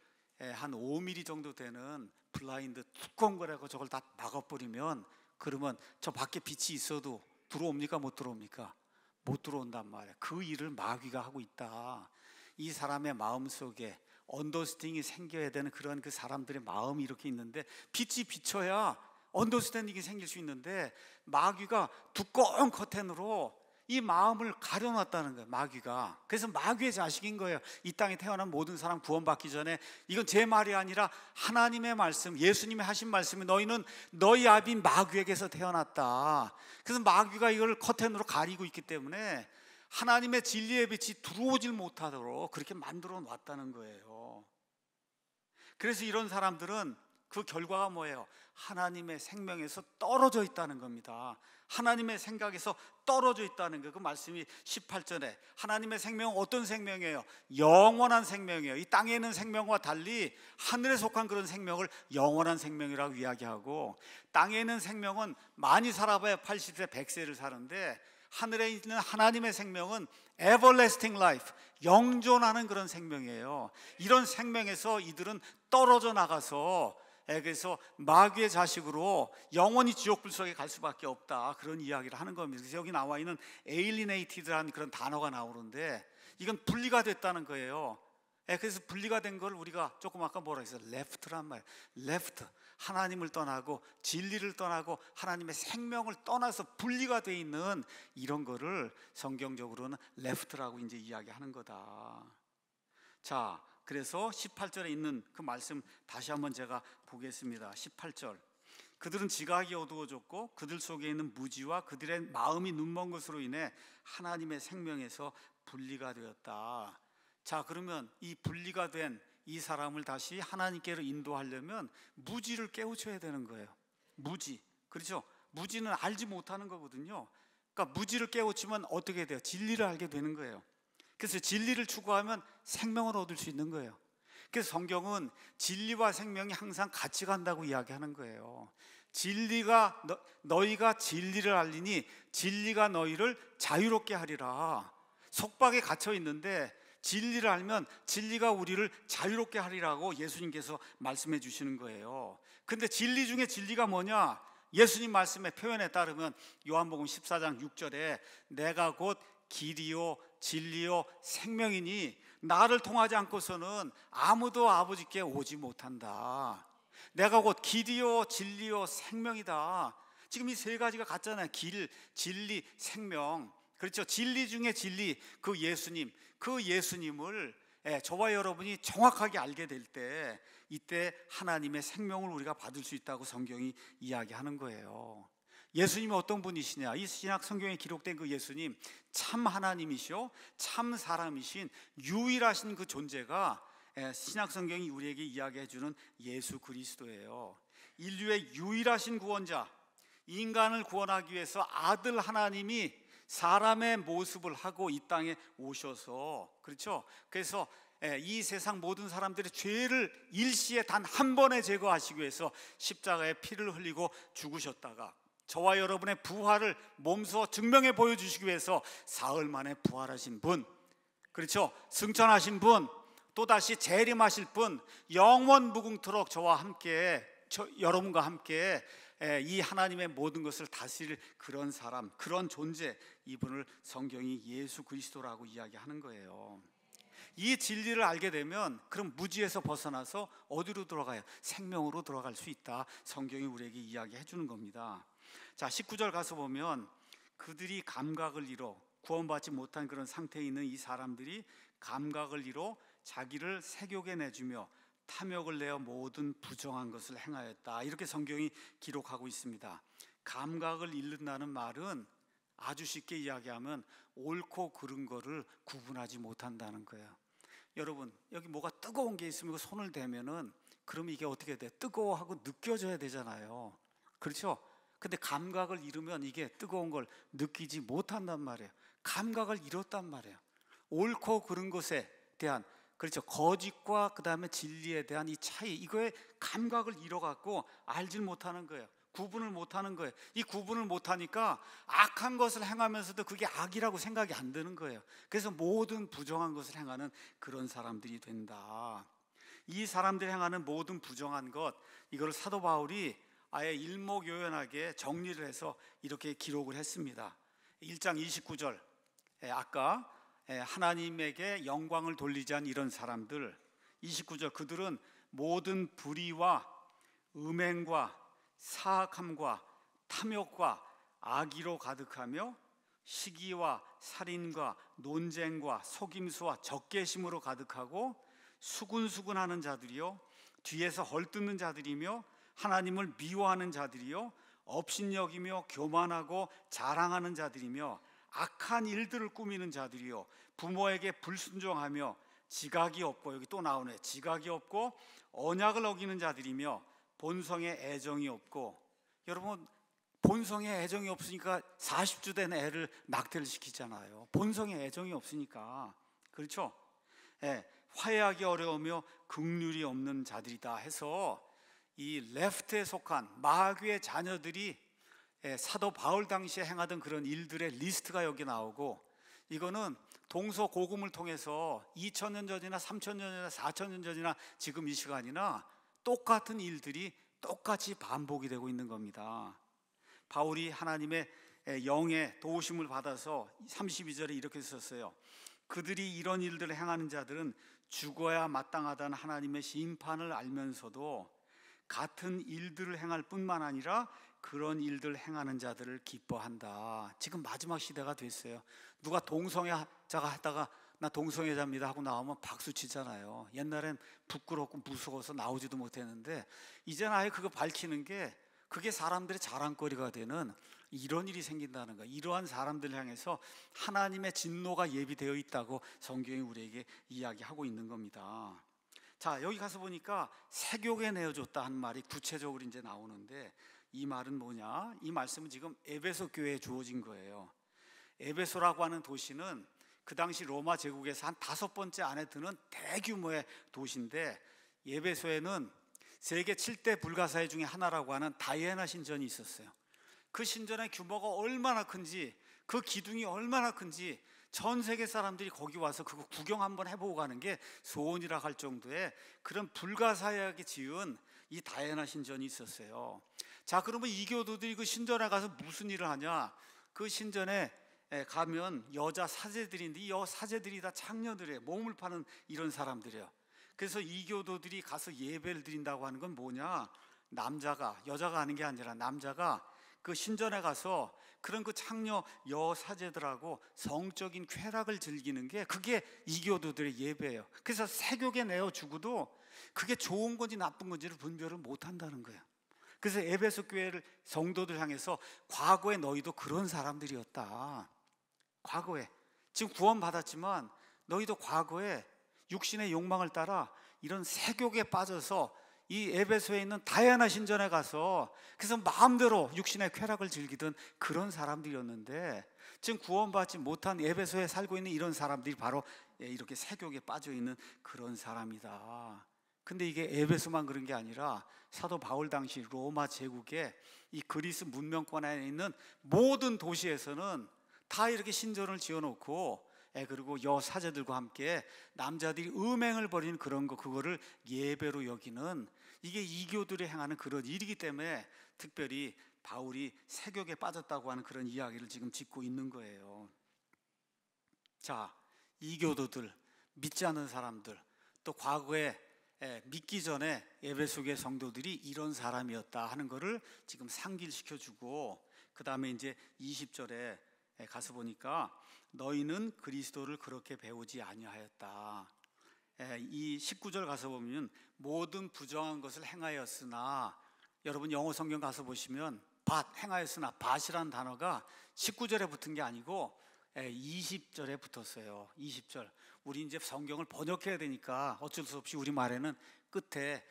한 5mm 정도 되는 블라인드 두꺼운 거라고 저걸 다 막아버리면, 그러면 저 밖에 빛이 있어도 들어옵니까? 못 들어옵니까? 못 들어온단 말이에요. 그 일을 마귀가 하고 있다. 이 사람의 마음속에 언더스탠딩이 생겨야 되는 그런 그 사람들의 마음이 이렇게 있는데, 빛이 비쳐야 언더스탠딩이 생길 수 있는데 마귀가 두꺼운 커튼으로 이 마음을 가려놨다는 거예요, 마귀가. 그래서 마귀의 자식인 거예요. 이 땅에 태어난 모든 사람 구원받기 전에, 이건 제 말이 아니라 하나님의 말씀, 예수님이 하신 말씀이 너희는 너희 아비인 마귀에게서 태어났다. 그래서 마귀가 이걸 커튼으로 가리고 있기 때문에 하나님의 진리의 빛이 들어오질 못하도록 그렇게 만들어 놨다는 거예요. 그래서 이런 사람들은 그 결과가 뭐예요? 하나님의 생명에서 떨어져 있다는 겁니다. 하나님의 생각에서 떨어져 있다는 거. 그 말씀이 18절에 하나님의 생명은 어떤 생명이에요? 영원한 생명이에요. 이 땅에 있는 생명과 달리 하늘에 속한 그런 생명을 영원한 생명이라고 이야기하고, 땅에 있는 생명은 많이 살아봐야 80세 100세를 사는데 하늘에 있는 하나님의 생명은 everlasting life, 영존하는 그런 생명이에요. 이런 생명에서 이들은 떨어져 나가서, 그래서 마귀의 자식으로 영원히 지옥 불 속에 갈 수밖에 없다, 그런 이야기를 하는 겁니다. 그래서 여기 나와 있는 alienated라는 그런 단어가 나오는데 이건 분리가 됐다는 거예요. 그래서 분리가 된 걸 우리가 조금 아까 뭐라 했어요? left란 말이에요. left, 하나님을 떠나고 진리를 떠나고 하나님의 생명을 떠나서 분리가 돼 있는 이런 거를 성경적으로는 left라고 이제 이야기하는 거다. 자, 그래서 18절에 있는 그 말씀 다시 한번 제가 보겠습니다. 18절, 그들은 지각이 어두워졌고 그들 속에 있는 무지와 그들의 마음이 눈먼 것으로 인해 하나님의 생명에서 분리가 되었다. 자, 그러면 이 분리가 된 이 사람을 다시 하나님께로 인도하려면 무지를 깨우쳐야 되는 거예요. 무지, 그렇죠? 무지는 알지 못하는 거거든요. 그러니까 무지를 깨우치면 어떻게 돼요? 진리를 알게 되는 거예요. 그래서 진리를 추구하면 생명을 얻을 수 있는 거예요. 그래서 성경은 진리와 생명이 항상 같이 간다고 이야기하는 거예요. 진리가 너희가 진리를 알리니 진리가 너희를 자유롭게 하리라. 속박에 갇혀 있는데 진리를 알면 진리가 우리를 자유롭게 하리라고 예수님께서 말씀해 주시는 거예요. 근데 진리 중에 진리가 뭐냐? 예수님 말씀의 표현에 따르면 요한복음 14장 6절에 내가 곧 길이요 진리요 생명이니 나를 통하지 않고서는 아무도 아버지께 오지 못한다. 내가 곧 길이요 진리요 생명이다. 지금 이 세 가지가 같잖아요. 길, 진리, 생명. 그렇죠. 진리 중에 진리, 그 예수님, 그 예수님을 저와 여러분이 정확하게 알게 될 때 이때 하나님의 생명을 우리가 받을 수 있다고 성경이 이야기하는 거예요. 예수님이 어떤 분이시냐? 이 신약 성경에 기록된 그 예수님, 참 하나님이시오 참 사람이신 유일하신 그 존재가 신약 성경이 우리에게 이야기해 주는 예수 그리스도예요. 인류의 유일하신 구원자, 인간을 구원하기 위해서 아들 하나님이 사람의 모습을 하고 이 땅에 오셔서, 그렇죠? 그래서 이 세상 모든 사람들의 죄를 일시에 단 한 번에 제거하시기 위해서 십자가에 피를 흘리고 죽으셨다가 저와 여러분의 부활을 몸소 증명해 보여주시기 위해서 사흘 만에 부활하신 분, 그렇죠? 승천하신 분, 또다시 재림하실 분, 영원 무궁토록 저와 함께, 여러분과 함께 이 하나님의 모든 것을 다스릴 그런 사람, 그런 존재, 이분을 성경이 예수 그리스도라고 이야기하는 거예요. 이 진리를 알게 되면 그럼 무지에서 벗어나서 어디로 들어가요? 생명으로 들어갈 수 있다. 성경이 우리에게 이야기해 주는 겁니다. 자, 19절 가서 보면 그들이 감각을 잃어 구원받지 못한 그런 상태에 있는 이 사람들이 감각을 잃어 자기를 색욕에 내주며 탐욕을 내어 모든 부정한 것을 행하였다. 이렇게 성경이 기록하고 있습니다. 감각을 잃는다는 말은 아주 쉽게 이야기하면 옳고 그른 거를 구분하지 못한다는 거예요. 여러분, 여기 뭐가 뜨거운 게 있으면 손을 대면은 그럼 이게 어떻게 돼? 뜨거워하고 느껴져야 되잖아요. 그렇죠? 근데 감각을 잃으면 이게 뜨거운 걸 느끼지 못한단 말이에요. 감각을 잃었단 말이에요. 옳고 그른 것에 대한, 그렇죠, 거짓과 그 다음에 진리에 대한 이 차이, 이거에 감각을 잃어갖고 알질 못하는 거예요. 구분을 못하는 거예요. 이 구분을 못하니까 악한 것을 행하면서도 그게 악이라고 생각이 안 드는 거예요. 그래서 모든 부정한 것을 행하는 그런 사람들이 된다. 이 사람들이 행하는 모든 부정한 것, 이걸 사도 바울이 아예 일목요연하게 정리를 해서 이렇게 기록을 했습니다. 1장 29절, 아까 하나님에게 영광을 돌리지 않은 이런 사람들, 29절, 그들은 모든 불의와 음행과 사악함과 탐욕과 악의로 가득하며 시기와 살인과 논쟁과 속임수와 적개심으로 가득하고 수군수군하는 자들이요 뒤에서 헐뜯는 자들이며 하나님을 미워하는 자들이요 업신여기며 교만하고 자랑하는 자들이며 악한 일들을 꾸미는 자들이요 부모에게 불순종하며 지각이 없고, 여기 또 나오네, 지각이 없고 언약을 어기는 자들이며 본성에 애정이 없고. 여러분, 본성에 애정이 없으니까 40주 된 애를 낙태를 시키잖아요. 본성에 애정이 없으니까. 그렇죠? 화해하기 어려우며 긍휼이 없는 자들이다 해서 이 레프트에 속한 마귀의 자녀들이 사도 바울 당시에 행하던 그런 일들의 리스트가 여기 나오고, 이거는 동서고금을 통해서 2000년 전이나 3000년 전이나 4000년 전이나 지금 이 시간이나 똑같은 일들이 똑같이 반복이 되고 있는 겁니다. 바울이 하나님의 영의 도우심을 받아서 32절에 이렇게 썼어요. 그들이 이런 일들을 행하는 자들은 죽어야 마땅하다는 하나님의 심판을 알면서도 같은 일들을 행할 뿐만 아니라 그런 일들을 행하는 자들을 기뻐한다. 지금 마지막 시대가 됐어요. 누가 동성애자가 하다가 나 동성애자입니다 하고 나오면 박수 치잖아요. 옛날엔 부끄럽고 무서워서 나오지도 못했는데 이제는 아예 그거 밝히는 게 그게 사람들의 자랑거리가 되는 이런 일이 생긴다는 거예요. 이러한 사람들 향해서 하나님의 진노가 예비되어 있다고 성경이 우리에게 이야기하고 있는 겁니다. 자, 여기 가서 보니까 색욕에 내어줬다 하는 말이 구체적으로 이제 나오는데, 이 말은 뭐냐? 이 말씀은 지금 에베소 교회에 주어진 거예요. 에베소라고 하는 도시는 그 당시 로마 제국에서 한 5번째 안에 드는 대규모의 도시인데, 에베소에는 세계 7대 불가사의 중에 하나라고 하는 다이애나 신전이 있었어요. 그 신전의 규모가 얼마나 큰지, 그 기둥이 얼마나 큰지 전 세계 사람들이 거기 와서 그거 구경 한번 해보고 가는 게 소원이라 할 정도의 그런 불가사의하게 지은 이 다이애나 신전이 있었어요. 자, 그러면 이교도들이 그 신전에 가서 무슨 일을 하냐? 그 신전에 가면 여자 사제들인데 이 사제들이 다 창녀들이에요. 몸을 파는 이런 사람들이에요. 그래서 이교도들이 가서 예배를 드린다고 하는 건 뭐냐? 남자가, 여자가 하는 게 아니라 남자가 그 신전에 가서 그런 그 창녀 여사제들하고 성적인 쾌락을 즐기는 게 그게 이교도들의 예배예요. 그래서 세교계 내어주고도 그게 좋은 건지 나쁜 건지를 분별을 못 한다는 거예요. 그래서 에베소 교회를 성도들 향해서 과거에 너희도 그런 사람들이었다. 과거에 지금 구원받았지만 너희도 과거에 육신의 욕망을 따라 이런 세교계에 빠져서 이 에베소에 있는 다이애나 신전에 가서 그래서 마음대로 육신의 쾌락을 즐기던 그런 사람들이었는데 지금 구원받지 못한 에베소에 살고 있는 이런 사람들이 바로 이렇게 세교계에 빠져 있는 그런 사람이다. 근데 이게 에베소만 그런 게 아니라 사도 바울 당시 로마 제국의 이 그리스 문명권에 있는 모든 도시에서는 다 이렇게 신전을 지어놓고 그리고 여사제들과 함께 남자들이 음행을 벌이는 그런 거, 그거를 예배로 여기는 이게 이교들이 행하는 그런 일이기 때문에 특별히 바울이 세교계에 빠졌다고 하는 그런 이야기를 지금 짓고 있는 거예요. 자, 이교도들, 믿지 않는 사람들, 또 과거에 믿기 전에 에베소교회 성도들이 이런 사람이었다 하는 거를 지금 상기시켜주고, 그 다음에 이제 20절에 가서 보니까 너희는 그리스도를 그렇게 배우지 아니하였다. 이 19절 가서 보면 모든 부정한 것을 행하였으나, 여러분 영어 성경 가서 보시면 행하였으나 밭이라는 단어가 19절에 붙은 게 아니고 20절에 붙었어요. 20절. 우리 이제 성경을 번역해야 되니까 어쩔 수 없이 우리 말에는 끝에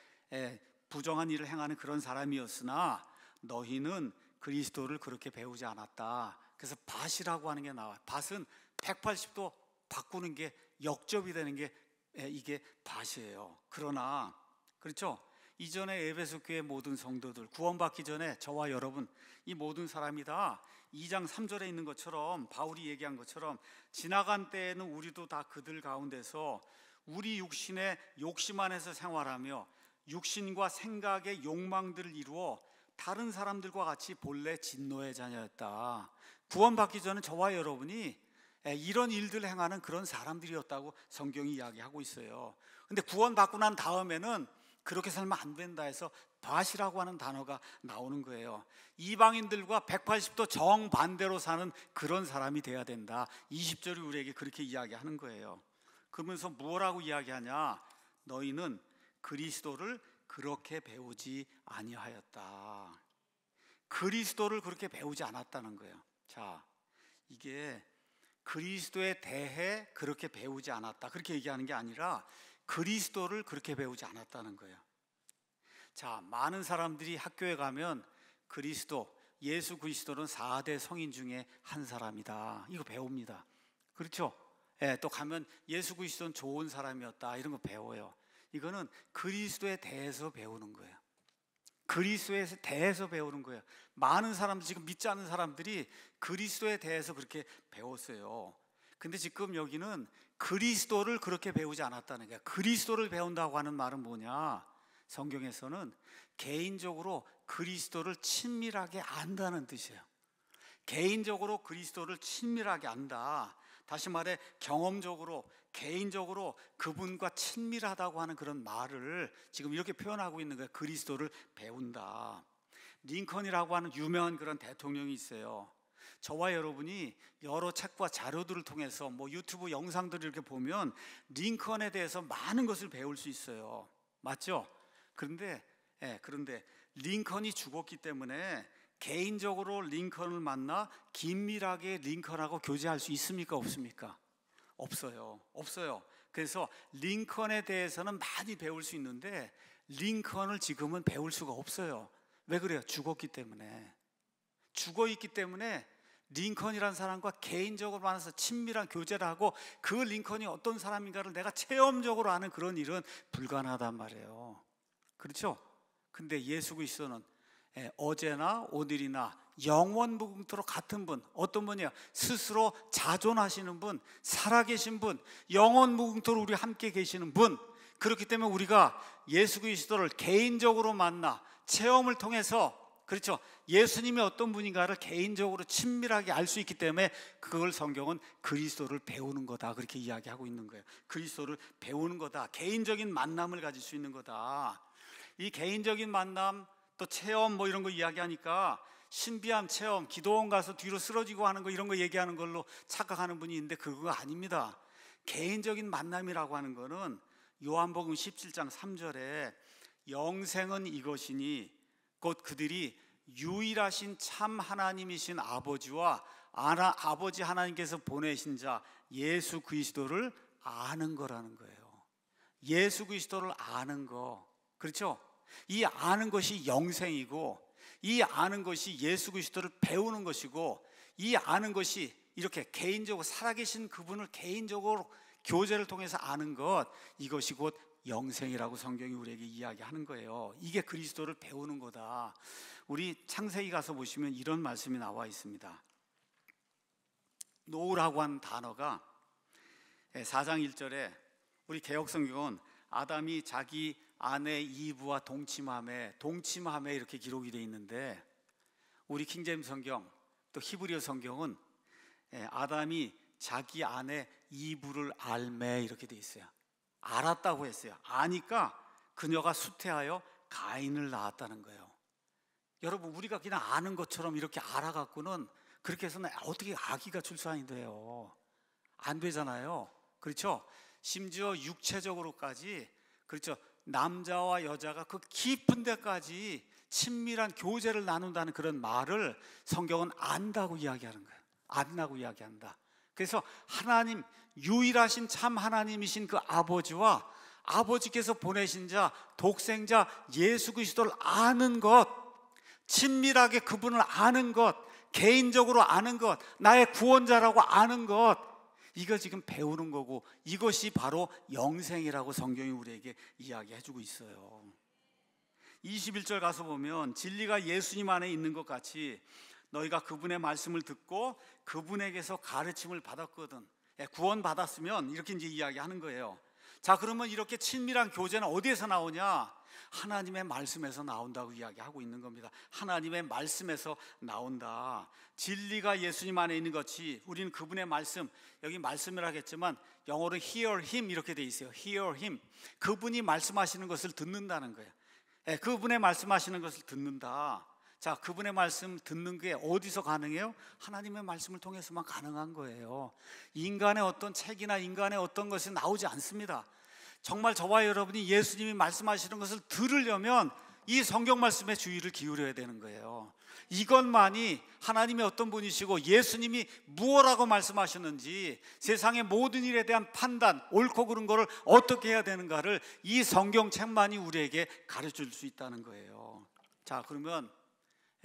부정한 일을 행하는 그런 사람이었으나 너희는 그리스도를 그렇게 배우지 않았다. 그래서 밭이라고 하는 게 나와요. 밭은 180도 바꾸는 게 역접이 되는 게 이게 밭이에요. 그러나 그렇죠? 이전에 에베소 교회 모든 성도들 구원받기 전에 저와 여러분 이 모든 사람이 다 2장 3절에 있는 것처럼 바울이 얘기한 것처럼 지나간 때에는 우리도 다 그들 가운데서 우리 육신의 욕심 안에서 생활하며 육신과 생각의 욕망들을 이루어 다른 사람들과 같이 본래 진노의 자녀였다. 구원받기 전에 저와 여러분이 이런 일들을 행하는 그런 사람들이었다고 성경이 이야기하고 있어요. 근데 구원받고 난 다음에는 그렇게 살면 안 된다 해서 밭이라고 하는 단어가 나오는 거예요. 이방인들과 180도 정반대로 사는 그런 사람이 돼야 된다. 20절이 우리에게 그렇게 이야기하는 거예요. 그러면서 뭐라고 이야기하냐? 너희는 그리스도를 그렇게 배우지 아니하였다. 그리스도를 그렇게 배우지 않았다는 거예요. 자, 이게 그리스도에 대해 그렇게 배우지 않았다 그렇게 얘기하는 게 아니라 그리스도를 그렇게 배우지 않았다는 거예요. 자, 많은 사람들이 학교에 가면 그리스도, 예수 그리스도는 4대 성인 중에 한 사람이다 이거 배웁니다. 그렇죠? 또 가면 예수 그리스도는 좋은 사람이었다 이런 거 배워요. 이거는 그리스도에 대해서 배우는 거예요. 그리스도에 대해서 배우는 거예요. 많은 사람들, 지금 믿지 않는 사람들이 그리스도에 대해서 그렇게 배웠어요. 근데 지금 여기는 그리스도를 그렇게 배우지 않았다는 거예요. 그리스도를 배운다고 하는 말은 뭐냐? 성경에서는 개인적으로 그리스도를 친밀하게 안다는 뜻이에요. 개인적으로 그리스도를 친밀하게 안다. 다시 말해 경험적으로 개인적으로 그분과 친밀하다고 하는 그런 말을 지금 이렇게 표현하고 있는 거예요. 그리스도를 배운다. 링컨이라고 하는 유명한 그런 대통령이 있어요. 저와 여러분이 여러 책과 자료들을 통해서 뭐 유튜브 영상들을 이렇게 보면 링컨에 대해서 많은 것을 배울 수 있어요. 맞죠? 그런데 링컨이 죽었기 때문에 개인적으로 링컨을 만나 긴밀하게 링컨하고 교제할 수 있습니까? 없습니까? 없어요. 그래서 링컨에 대해서는 많이 배울 수 있는데 링컨을 지금은 배울 수가 없어요. 왜 그래요? 죽었기 때문에. 죽어 있기 때문에 링컨이라는 사람과 개인적으로 만나서 친밀한 교제를 하고 그 링컨이 어떤 사람인가를 내가 체험적으로 아는 그런 일은 불가능하단 말이에요. 그렇죠? 근데 예수 그리스도는 어제나 오늘이나 영원 무궁토록 같은 분. 어떤 분이야? 스스로 자존하시는 분, 살아계신 분, 영원 무궁토록 우리 함께 계시는 분. 그렇기 때문에 우리가 예수 그리스도를 개인적으로 만나 체험을 통해서, 그렇죠, 예수님이 어떤 분인가를 개인적으로 친밀하게 알 수 있기 때문에 그걸 성경은 그리스도를 배우는 거다, 그렇게 이야기하고 있는 거예요. 그리스도를 배우는 거다, 개인적인 만남을 가질 수 있는 거다. 이 개인적인 만남 또 체험 뭐 이런 거 이야기하니까 신비한 체험, 기도원 가서 뒤로 쓰러지고 하는 거, 이런 거 얘기하는 걸로 착각하는 분이 있는데 그거 아닙니다. 개인적인 만남이라고 하는 거는 요한복음 17장 3절에 영생은 이것이니 곧 그들이 유일하신 참 하나님이신 아버지와 아버지 하나님께서 보내신 자 예수 그리스도를 아는 거라는 거예요. 예수 그리스도를 아는 거, 그렇죠? 이 아는 것이 영생이고, 이 아는 것이 예수 그리스도를 배우는 것이고, 이 아는 것이 이렇게 개인적으로 살아계신 그분을 개인적으로 교제를 통해서 아는 것, 이것이 곧 영생이라고 성경이 우리에게 이야기하는 거예요. 이게 그리스도를 배우는 거다. 우리 창세기 가서 보시면 이런 말씀이 나와 있습니다. 노라고 하는 단어가 4장 1절에 우리 개역성경은 아담이 자기 아내 이브와 동침함에 이렇게 기록이 되어 있는데, 우리 킹제임스 성경 또 히브리어 성경은 아담이 자기 아내 이브를 알매 이렇게 되어 있어요. 알았다고 했어요. 아니까 그녀가 수태하여 가인을 낳았다는 거예요. 여러분, 우리가 그냥 아는 것처럼 이렇게 알아갖고는 그렇게 해서는 어떻게 아기가 출산이 돼요? 안 되잖아요. 그렇죠? 심지어 육체적으로까지, 그렇죠, 남자와 여자가 그 깊은 데까지 친밀한 교제를 나눈다는 그런 말을 성경은 안다고 이야기하는 거예요. 안다고 이야기한다. 그래서 하나님, 유일하신 참 하나님이신 그 아버지와 아버지께서 보내신 자 독생자 예수 그리스도를 아는 것, 친밀하게 그분을 아는 것, 개인적으로 아는 것, 나의 구원자라고 아는 것, 이거 지금 배우는 거고, 이것이 바로 영생이라고 성경이 우리에게 이야기해주고 있어요. 21절 가서 보면 진리가 예수님 안에 있는 것 같이 너희가 그분의 말씀을 듣고 그분에게서 가르침을 받았거든. 구원 받았으면 이렇게 이제 이야기하는 거예요. 자, 그러면 이렇게 친밀한 교제는 어디에서 나오냐? 하나님의 말씀에서 나온다고 이야기하고 있는 겁니다. 하나님의 말씀에서 나온다. 진리가 예수님 안에 있는 것이, 우리는 그분의 말씀, 여기 말씀이라 하겠지만 영어로 hear him 이렇게 돼 있어요. hear him, 그분이 말씀하시는 것을 듣는다는 거예요. 그분의 말씀하시는 것을 듣는다. 자, 그분의 말씀 듣는 게 어디서 가능해요? 하나님의 말씀을 통해서만 가능한 거예요. 인간의 어떤 책이나 인간의 어떤 것이 나오지 않습니다. 정말 저와 여러분이 예수님이 말씀하시는 것을 들으려면 이 성경 말씀에 주의를 기울여야 되는 거예요. 이것만이 하나님이 어떤 분이시고 예수님이 무엇라고 말씀하셨는지, 세상의 모든 일에 대한 판단, 옳고 그른 거를 어떻게 해야 되는가를 이 성경책만이 우리에게 가르쳐줄 수 있다는 거예요. 자, 그러면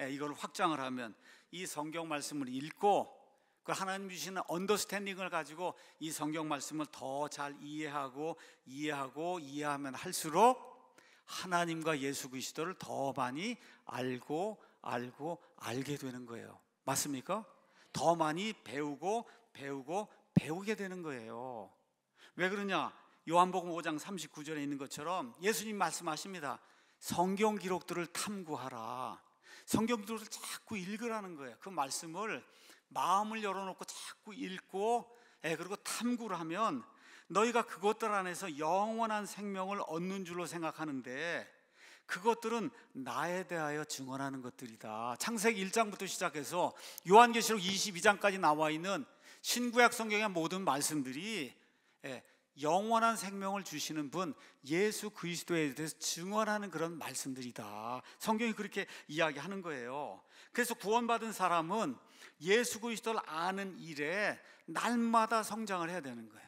이걸 확장을 하면 이 성경 말씀을 읽고 그 하나님 주시는 언더스탠딩을 가지고 이 성경 말씀을 더 잘 이해하면 할수록 하나님과 예수 그리스도를 더 많이 알게 되는 거예요. 맞습니까? 더 많이 배우게 되는 거예요. 왜 그러냐? 요한복음 5장 39절에 있는 것처럼 예수님 말씀하십니다. 성경 기록들을 탐구하라. 성경 기록을 자꾸 읽으라는 거예요. 그 말씀을 마음을 열어놓고 자꾸 읽고, 그리고 탐구를 하면 너희가 그것들 안에서 영원한 생명을 얻는 줄로 생각하는데 그것들은 나에 대하여 증언하는 것들이다. 창세기 1장부터 시작해서 요한계시록 22장까지 나와 있는 신구약 성경의 모든 말씀들이 영원한 생명을 주시는 분 예수 그리스도에 대해서 증언하는 그런 말씀들이다. 성경이 그렇게 이야기하는 거예요. 그래서 구원받은 사람은 예수 그리스도를 아는 일에 날마다 성장을 해야 되는 거예요.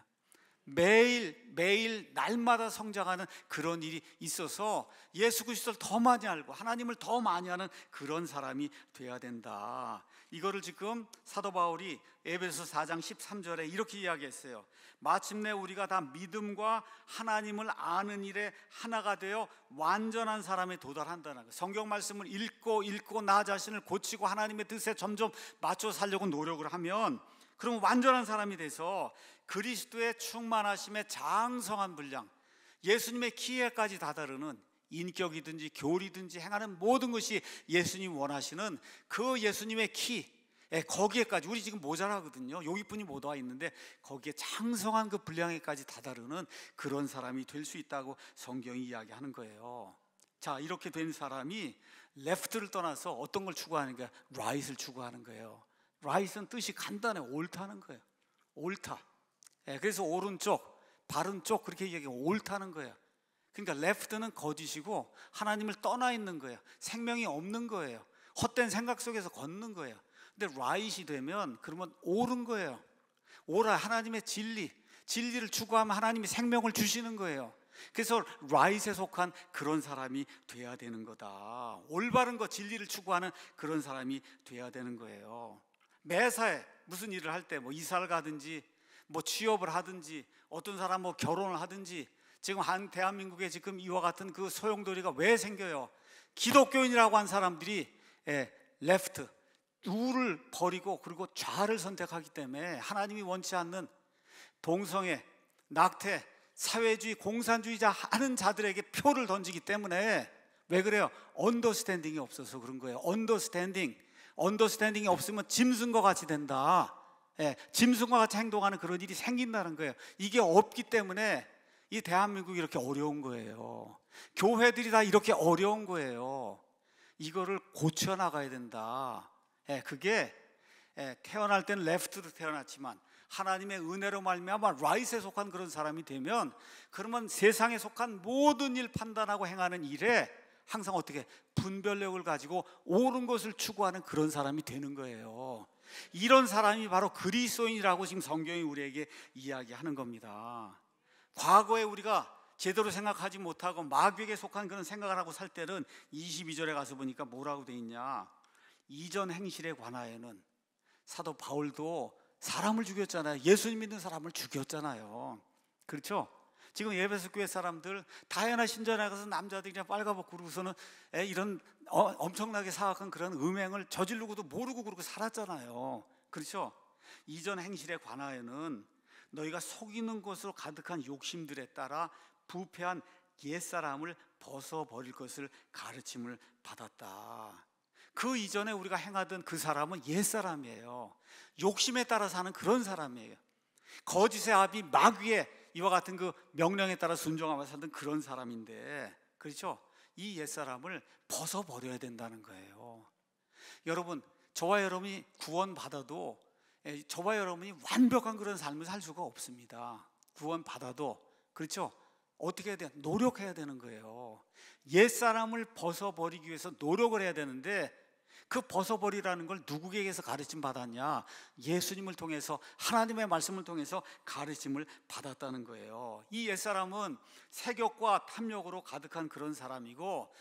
매일 날마다 성장하는 그런 일이 있어서 예수 그리스도를 더 많이 알고 하나님을 더 많이 아는 그런 사람이 돼야 된다. 이거를 지금 사도 바울이 에베소 4장 13절에 이렇게 이야기했어요. 마침내 우리가 다 믿음과 하나님을 아는 일에 하나가 되어 완전한 사람에 도달한다는 거예요. 성경 말씀을 읽고 나 자신을 고치고 하나님의 뜻에 점점 맞춰 살려고 노력을 하면, 그러면 완전한 사람이 돼서 그리스도의 충만하심에 장성한 분량, 예수님의 키에까지 다다르는 인격이든지 교리든지 행하는 모든 것이 예수님 원하시는 그 예수님의 키, 거기에까지, 우리 지금 모자라거든요. 여기뿐이 못 와 있는데 거기에 장성한 그 분량에까지 다다르는 그런 사람이 될 수 있다고 성경이 이야기하는 거예요. 자, 이렇게 된 사람이 레프트를 떠나서 어떤 걸 추구하는 거야? right을 추구하는 거예요. right은 뜻이 간단해. 옳다는 거예요. 옳다. 그래서 오른쪽, 바른 쪽, 그렇게 얘기해요. 옳다는 거예요. 그러니까 left는 거짓이고 하나님을 떠나 있는 거예요. 생명이 없는 거예요. 헛된 생각 속에서 걷는 거예요. 근데 right이 되면 그러면 옳은 거예요. 옳아, 하나님의 진리를 추구하면 하나님이 생명을 주시는 거예요. 그래서 right에 속한 그런 사람이 돼야 되는 거다. 올바른 거, 진리를 추구하는 그런 사람이 돼야 되는 거예요. 매사에 무슨 일을 할 때, 뭐 이사를 가든지 뭐 취업을 하든지 어떤 사람 뭐 결혼을 하든지, 지금 대한민국에 지금 이와 같은 그 소용돌이가 왜 생겨요? 기독교인이라고 한 사람들이 레프트, 우를 버리고 그리고 좌를 선택하기 때문에 하나님이 원치 않는 동성애, 낙태, 사회주의, 공산주의자 하는 자들에게 표를 던지기 때문에, 왜 그래요? 언더스탠딩이 없어서 그런 거예요. 언더스탠딩이 없으면 짐승과 같이 된다. 짐승과 같이 행동하는 그런 일이 생긴다는 거예요. 이게 없기 때문에 이 대한민국이 이렇게 어려운 거예요. 교회들이 다 이렇게 어려운 거예요. 이거를 고쳐나가야 된다. 그게 태어날 때는 레프트로 태어났지만 하나님의 은혜로 말미암아 right에 속한 그런 사람이 되면, 그러면 세상에 속한 모든 일 판단하고 행하는 일에 항상 어떻게 분별력을 가지고 옳은 것을 추구하는 그런 사람이 되는 거예요. 이런 사람이 바로 그리스도인이라고 지금 성경이 우리에게 이야기하는 겁니다. 과거에 우리가 제대로 생각하지 못하고 마귀에게 속한 그런 생각을 하고 살 때는 22절에 가서 보니까 뭐라고 돼 있냐, 이전 행실에 관하여는 사도 바울도 사람을 죽였잖아요. 예수님 믿는 사람을 죽였잖아요. 그렇죠? 지금 에베소 교회 사람들 다이아나 신전에 가서 남자들이 그냥 빨가벗고 그러고서는 이런 엄청나게 사악한 그런 음행을 저지르고도 모르고 그러고 살았잖아요. 그렇죠? 이전 행실에 관하여는 너희가 속이는 것으로 가득한 욕심들에 따라 부패한 옛사람을 벗어버릴 것을 가르침을 받았다. 그 이전에 우리가 행하던 그 사람은 옛사람이에요. 욕심에 따라 사는 그런 사람이에요. 거짓의 아비 마귀의 이와 같은 그 명령에 따라 순종하며 살던 그런 사람인데, 그렇죠? 이 옛사람을 벗어버려야 된다는 거예요. 여러분, 저와 여러분이 구원받아도 저와 여러분이 완벽한 그런 삶을 살 수가 없습니다. 구원받아도, 그렇죠? 어떻게 해야 돼요? 노력해야 되는 거예요. 옛사람을 벗어버리기 위해서 노력을 해야 되는데, 그 벗어버리라는 걸 누구에게서 가르침 받았냐? 예수님을 통해서, 하나님의 말씀을 통해서 가르침을 받았다는 거예요. 이 옛사람은 세욕과 탐욕으로 가득한 그런 사람이고,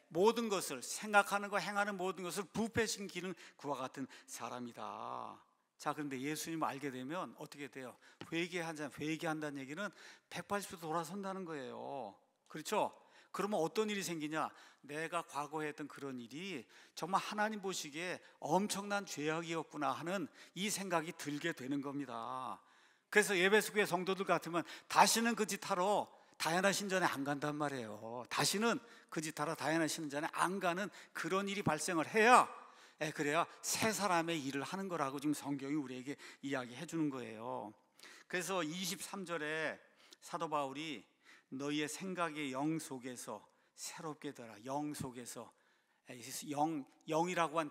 모든 것을 생각하는 거 행하는 모든 것을 부패시키는 그와 같은 사람이다. 자, 그런데 예수님을 알게 되면 어떻게 돼요? 회개한다는 얘기는 180도 돌아선다는 거예요. 그렇죠? 그러면 어떤 일이 생기냐? 내가 과거에 했던 그런 일이 정말 하나님 보시기에 엄청난 죄악이었구나 하는 이 생각이 들게 되는 겁니다. 그래서 에베소 교회 성도들 같으면 다시는 그 짓 하러 다이아나 신전에 안 간단 말이에요. 다시는 그 짓 하러 다이아나 신전에 안 가는 그런 일이 발생을 해야, 그래야 새 사람의 일을 하는 거라고 지금 성경이 우리에게 이야기해 주는 거예요. 그래서 23절에 사도 바울이 너희의 생각의 영 속에서 새롭게 되라. 영 속에서, 영이라고 한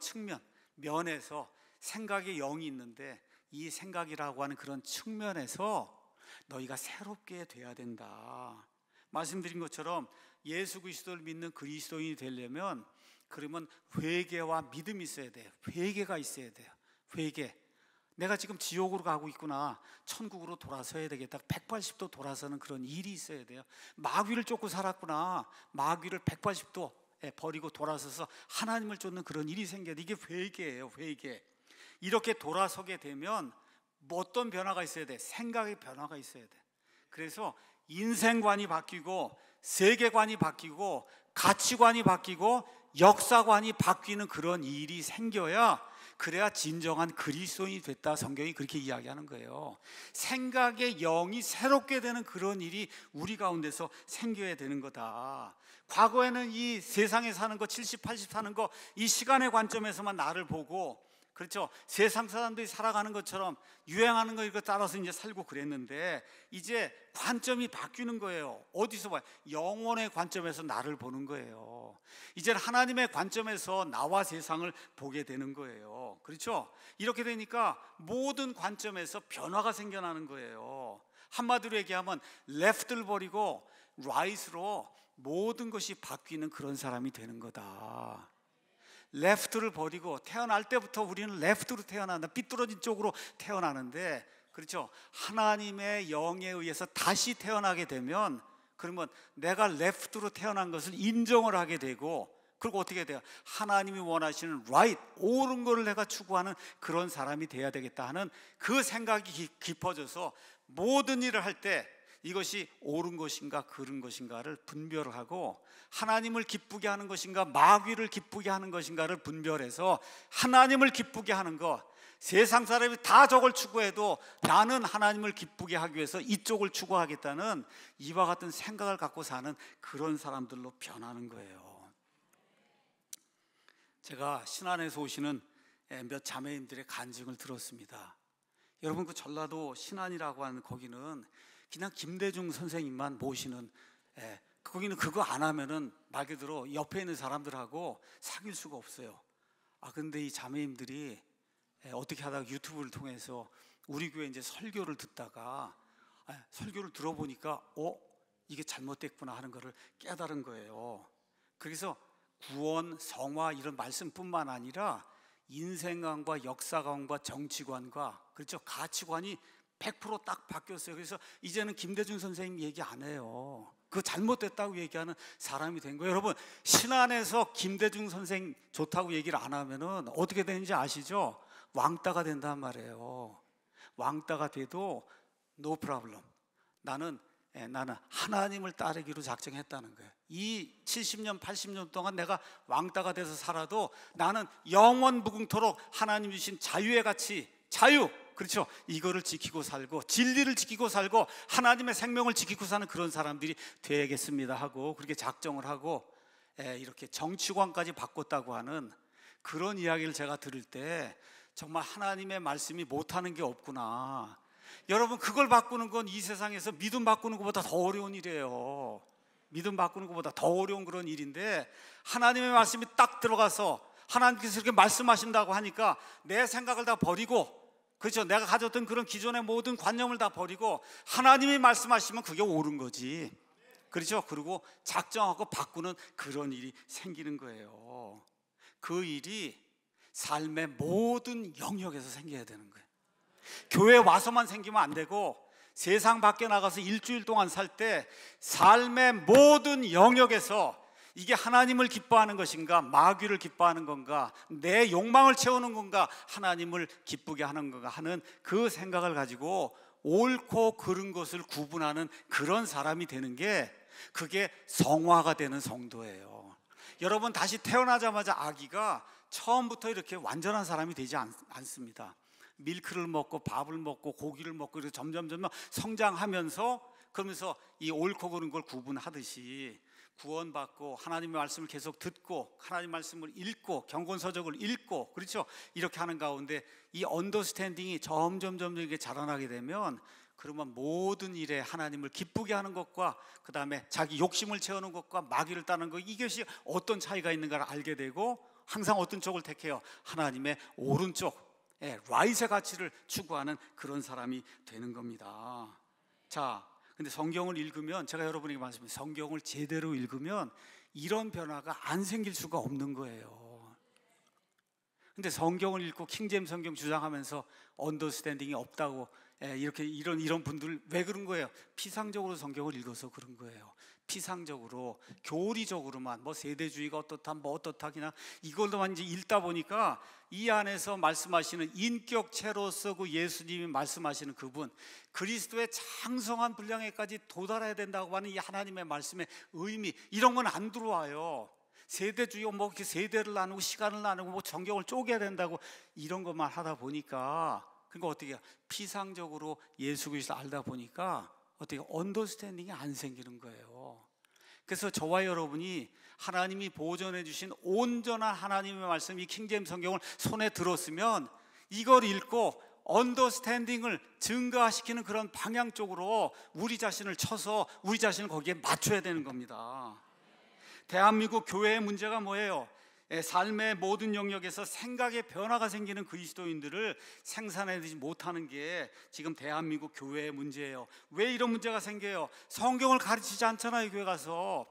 면에서 생각의 영이 있는데, 이 생각이라고 하는 그런 측면에서 너희가 새롭게 돼야 된다. 말씀드린 것처럼 예수 그리스도를 믿는 그리스도인이 되려면, 그러면 회개와 믿음이 있어야 돼요. 회개가 있어야 돼요. 회개. 내가 지금 지옥으로 가고 있구나, 천국으로 돌아서야 되겠다, 180도 돌아서는 그런 일이 있어야 돼요. 마귀를 쫓고 살았구나, 마귀를 180도 버리고 돌아서서 하나님을 쫓는 그런 일이 생겨야 돼. 이게 회개예요, 회개. 이렇게 돌아서게 되면 뭐 어떤 변화가 있어야 돼? 생각의 변화가 있어야 돼. 그래서 인생관이 바뀌고 세계관이 바뀌고 가치관이 바뀌고 역사관이 바뀌는 그런 일이 생겨야, 그래야 진정한 그리스도인이 됐다, 성경이 그렇게 이야기하는 거예요. 생각의 영이 새롭게 되는 그런 일이 우리 가운데서 생겨야 되는 거다. 과거에는 이 세상에 사는 거 70, 80 사는 거 이 시간의 관점에서만 나를 보고, 그렇죠, 세상 사람들이 살아가는 것처럼 유행하는 거 이거 따라서 이제 살고 그랬는데, 이제 관점이 바뀌는 거예요. 어디서 봐요? 영혼의 관점에서 나를 보는 거예요. 이제는 하나님의 관점에서 나와 세상을 보게 되는 거예요. 그렇죠? 이렇게 되니까 모든 관점에서 변화가 생겨나는 거예요. 한마디로 얘기하면 left를 버리고 right으로 모든 것이 바뀌는 그런 사람이 되는 거다. 레프트를 버리고, 태어날 때부터 우리는 레프트로 태어난다, 삐뚤어진 쪽으로 태어나는데, 그렇죠, 하나님의 영에 의해서 다시 태어나게 되면, 그러면 내가 레프트로 태어난 것을 인정을 하게 되고, 그리고 어떻게 돼요? 하나님이 원하시는 right, 옳은 거를 내가 추구하는 그런 사람이 돼야 되겠다 하는 그 생각이 깊어져서 모든 일을 할 때 이것이 옳은 것인가 그른 것인가를 분별을 하고, 하나님을 기쁘게 하는 것인가 마귀를 기쁘게 하는 것인가를 분별해서 하나님을 기쁘게 하는 것, 세상 사람이 다 저걸 추구해도 나는 하나님을 기쁘게 하기 위해서 이쪽을 추구하겠다는 이와 같은 생각을 갖고 사는 그런 사람들로 변하는 거예요. 제가 신안에서 오시는 몇 자매님들의 간증을 들었습니다. 여러분, 그 전라도 신안이라고 하는 거기는 그냥 김대중 선생님만 모시는, 거기는 그거 안 하면은 말 그대로 옆에 있는 사람들하고 사귈 수가 없어요. 근데 이 자매님들이 어떻게 하다가 유튜브를 통해서 우리 교회 이제 설교를 듣다가 설교를 들어보니까 이게 잘못됐구나 하는 것을 깨달은 거예요. 그래서 구원, 성화 이런 말씀뿐만 아니라 인생관과 역사관과 정치관과, 그렇죠, 가치관이 100% 딱 바뀌었어요. 그래서 이제는 김대중 선생님 얘기 안 해요. 그거 잘못됐다고 얘기하는 사람이 된 거예요. 여러분, 신안에서 김대중 선생 좋다고 얘기를 안 하면은 어떻게 되는지 아시죠? 왕따가 된단 말이에요. 왕따가 돼도 no problem. 나는 하나님을 따르기로 작정했다는 거예요. 이 70년, 80년 동안 내가 왕따가 돼서 살아도 나는 영원 무궁토록 하나님 주신 자유의 가치, 자유, 그렇죠, 이거를 지키고 살고 진리를 지키고 살고 하나님의 생명을 지키고 사는 그런 사람들이 되겠습니다 하고 그렇게 작정을 하고 이렇게 정치관까지 바꿨다고 하는 그런 이야기를 제가 들을 때 정말 하나님의 말씀이 못하는 게 없구나. 여러분, 그걸 바꾸는 건 이 세상에서 믿음 바꾸는 것보다 더 어려운 일이에요. 믿음 바꾸는 것보다 더 어려운 그런 일인데, 하나님의 말씀이 딱 들어가서 하나님께서 이렇게 말씀하신다고 하니까 내 생각을 다 버리고, 그렇죠, 내가 가졌던 그런 기존의 모든 관념을 다 버리고 하나님이 말씀하시면 그게 옳은 거지, 그렇죠. 그리고 작정하고 바꾸는 그런 일이 생기는 거예요. 그 일이 삶의 모든 영역에서 생겨야 되는 거예요. 교회 와서만 생기면 안 되고 세상 밖에 나가서 일주일 동안 살 때 삶의 모든 영역에서 이게 하나님을 기뻐하는 것인가 마귀를 기뻐하는 건가, 내 욕망을 채우는 건가 하나님을 기쁘게 하는 건가 하는 그 생각을 가지고 옳고 그른 것을 구분하는 그런 사람이 되는 게, 그게 성화가 되는 성도예요. 여러분, 다시 태어나자마자 아기가 처음부터 이렇게 완전한 사람이 되지 않습니다. 밀크를 먹고 밥을 먹고 고기를 먹고 이렇게 점점 성장하면서, 그러면서 이 옳고 그른 걸 구분하듯이 구원받고 하나님의 말씀을 계속 듣고 하나님 말씀을 읽고 경건서적을 읽고, 그렇죠, 이렇게 하는 가운데 이 언더스탠딩이 점점 이렇게 자라나게 되면, 그러면 모든 일에 하나님을 기쁘게 하는 것과 그 다음에 자기 욕심을 채우는 것과 마귀를 따르는 것, 이것이 어떤 차이가 있는가를 알게 되고 항상 어떤 쪽을 택해요? 하나님의 오른쪽, 라이트의 가치를 추구하는 그런 사람이 되는 겁니다. 자, 근데 성경을 읽으면, 제가 여러분에게 말씀드린 성경을 제대로 읽으면 이런 변화가 안 생길 수가 없는 거예요. 근데 성경을 읽고 킹제임스 성경 주장하면서 언더스탠딩이 없다고 이렇게 이런 분들 왜 그런 거예요? 피상적으로 성경을 읽어서 그런 거예요. 피상적으로, 교리적으로만 뭐 세대주의가 어떻다 뭐 어떻다 그냥 이걸로만 이제 읽다 보니까 이 안에서 말씀하시는 인격체로서 그 예수님이 말씀하시는 그분, 그리스도의 장성한 분량에까지 도달해야 된다고 하는 이 하나님의 말씀의 의미, 이런 건 안 들어와요. 세대주의가 뭐 이렇게 세대를 나누고 시간을 나누고 뭐 성경을 쪼개야 된다고 이런 것만 하다 보니까, 그러니까 어떻게 해요? 피상적으로 예수 그리스도 알다 보니까 어떻게 언더스탠딩이 안 생기는 거예요. 그래서 저와 여러분이 하나님이 보존해 주신 온전한 하나님의 말씀, 이 킹제임스 성경을 손에 들었으면 이걸 읽고 언더스탠딩을 증가시키는 그런 방향 쪽으로 우리 자신을 쳐서 우리 자신을 거기에 맞춰야 되는 겁니다. 대한민국 교회의 문제가 뭐예요? 삶의 모든 영역에서 생각의 변화가 생기는 그리스도인들을 생산해내지 못하는 게 지금 대한민국 교회의 문제예요. 왜 이런 문제가 생겨요? 성경을 가르치지 않잖아요. 교회 가서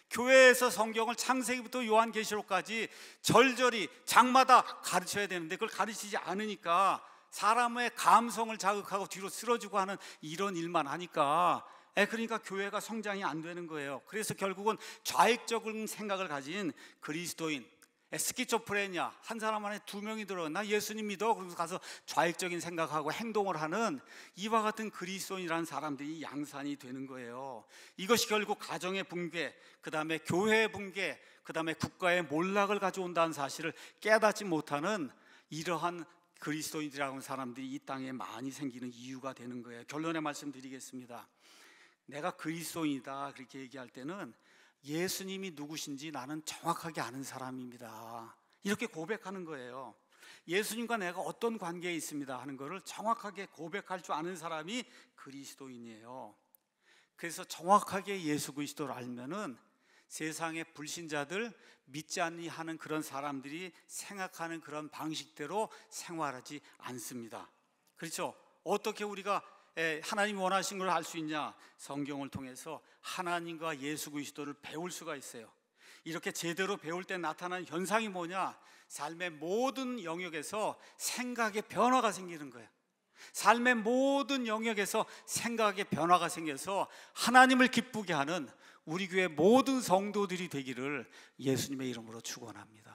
교회에서 성경을 창세기부터 요한계시록까지 절절히 장마다 가르쳐야 되는데 그걸 가르치지 않으니까 사람의 감성을 자극하고 뒤로 쓰러지고 하는 이런 일만 하니까 그러니까 교회가 성장이 안 되는 거예요. 그래서 결국은 좌익적인 생각을 가진 그리스도인, 스키조프레니아, 한 사람 안에 두 명이 들어 나 예수님 믿어 그러면서 가서 좌익적인 생각하고 행동을 하는 이와 같은 그리스도인이라는 사람들이 양산이 되는 거예요. 이것이 결국 가정의 붕괴, 그 다음에 교회의 붕괴, 그 다음에 국가의 몰락을 가져온다는 사실을 깨닫지 못하는 이러한 그리스도인이라고 하는 사람들이 이 땅에 많이 생기는 이유가 되는 거예요. 결론의 말씀 드리겠습니다. 내가 그리스도인이다 그렇게 얘기할 때는 예수님이 누구신지 나는 정확하게 아는 사람입니다, 이렇게 고백하는 거예요. 예수님과 내가 어떤 관계에 있습니다 하는 것을 정확하게 고백할 줄 아는 사람이 그리스도인이에요. 그래서 정확하게 예수 그리스도를 알면은 세상의 불신자들, 믿지 않니 하는 그런 사람들이 생각하는 그런 방식대로 생활하지 않습니다. 그렇죠? 어떻게 우리가 하나님이 원하신 걸 알 수 있냐? 성경을 통해서 하나님과 예수 그리스도를 배울 수가 있어요. 이렇게 제대로 배울 때 나타나는 현상이 뭐냐? 삶의 모든 영역에서 생각의 변화가 생기는 거예요. 삶의 모든 영역에서 생각의 변화가 생겨서 하나님을 기쁘게 하는 우리 교회 모든 성도들이 되기를 예수님의 이름으로 축원합니다.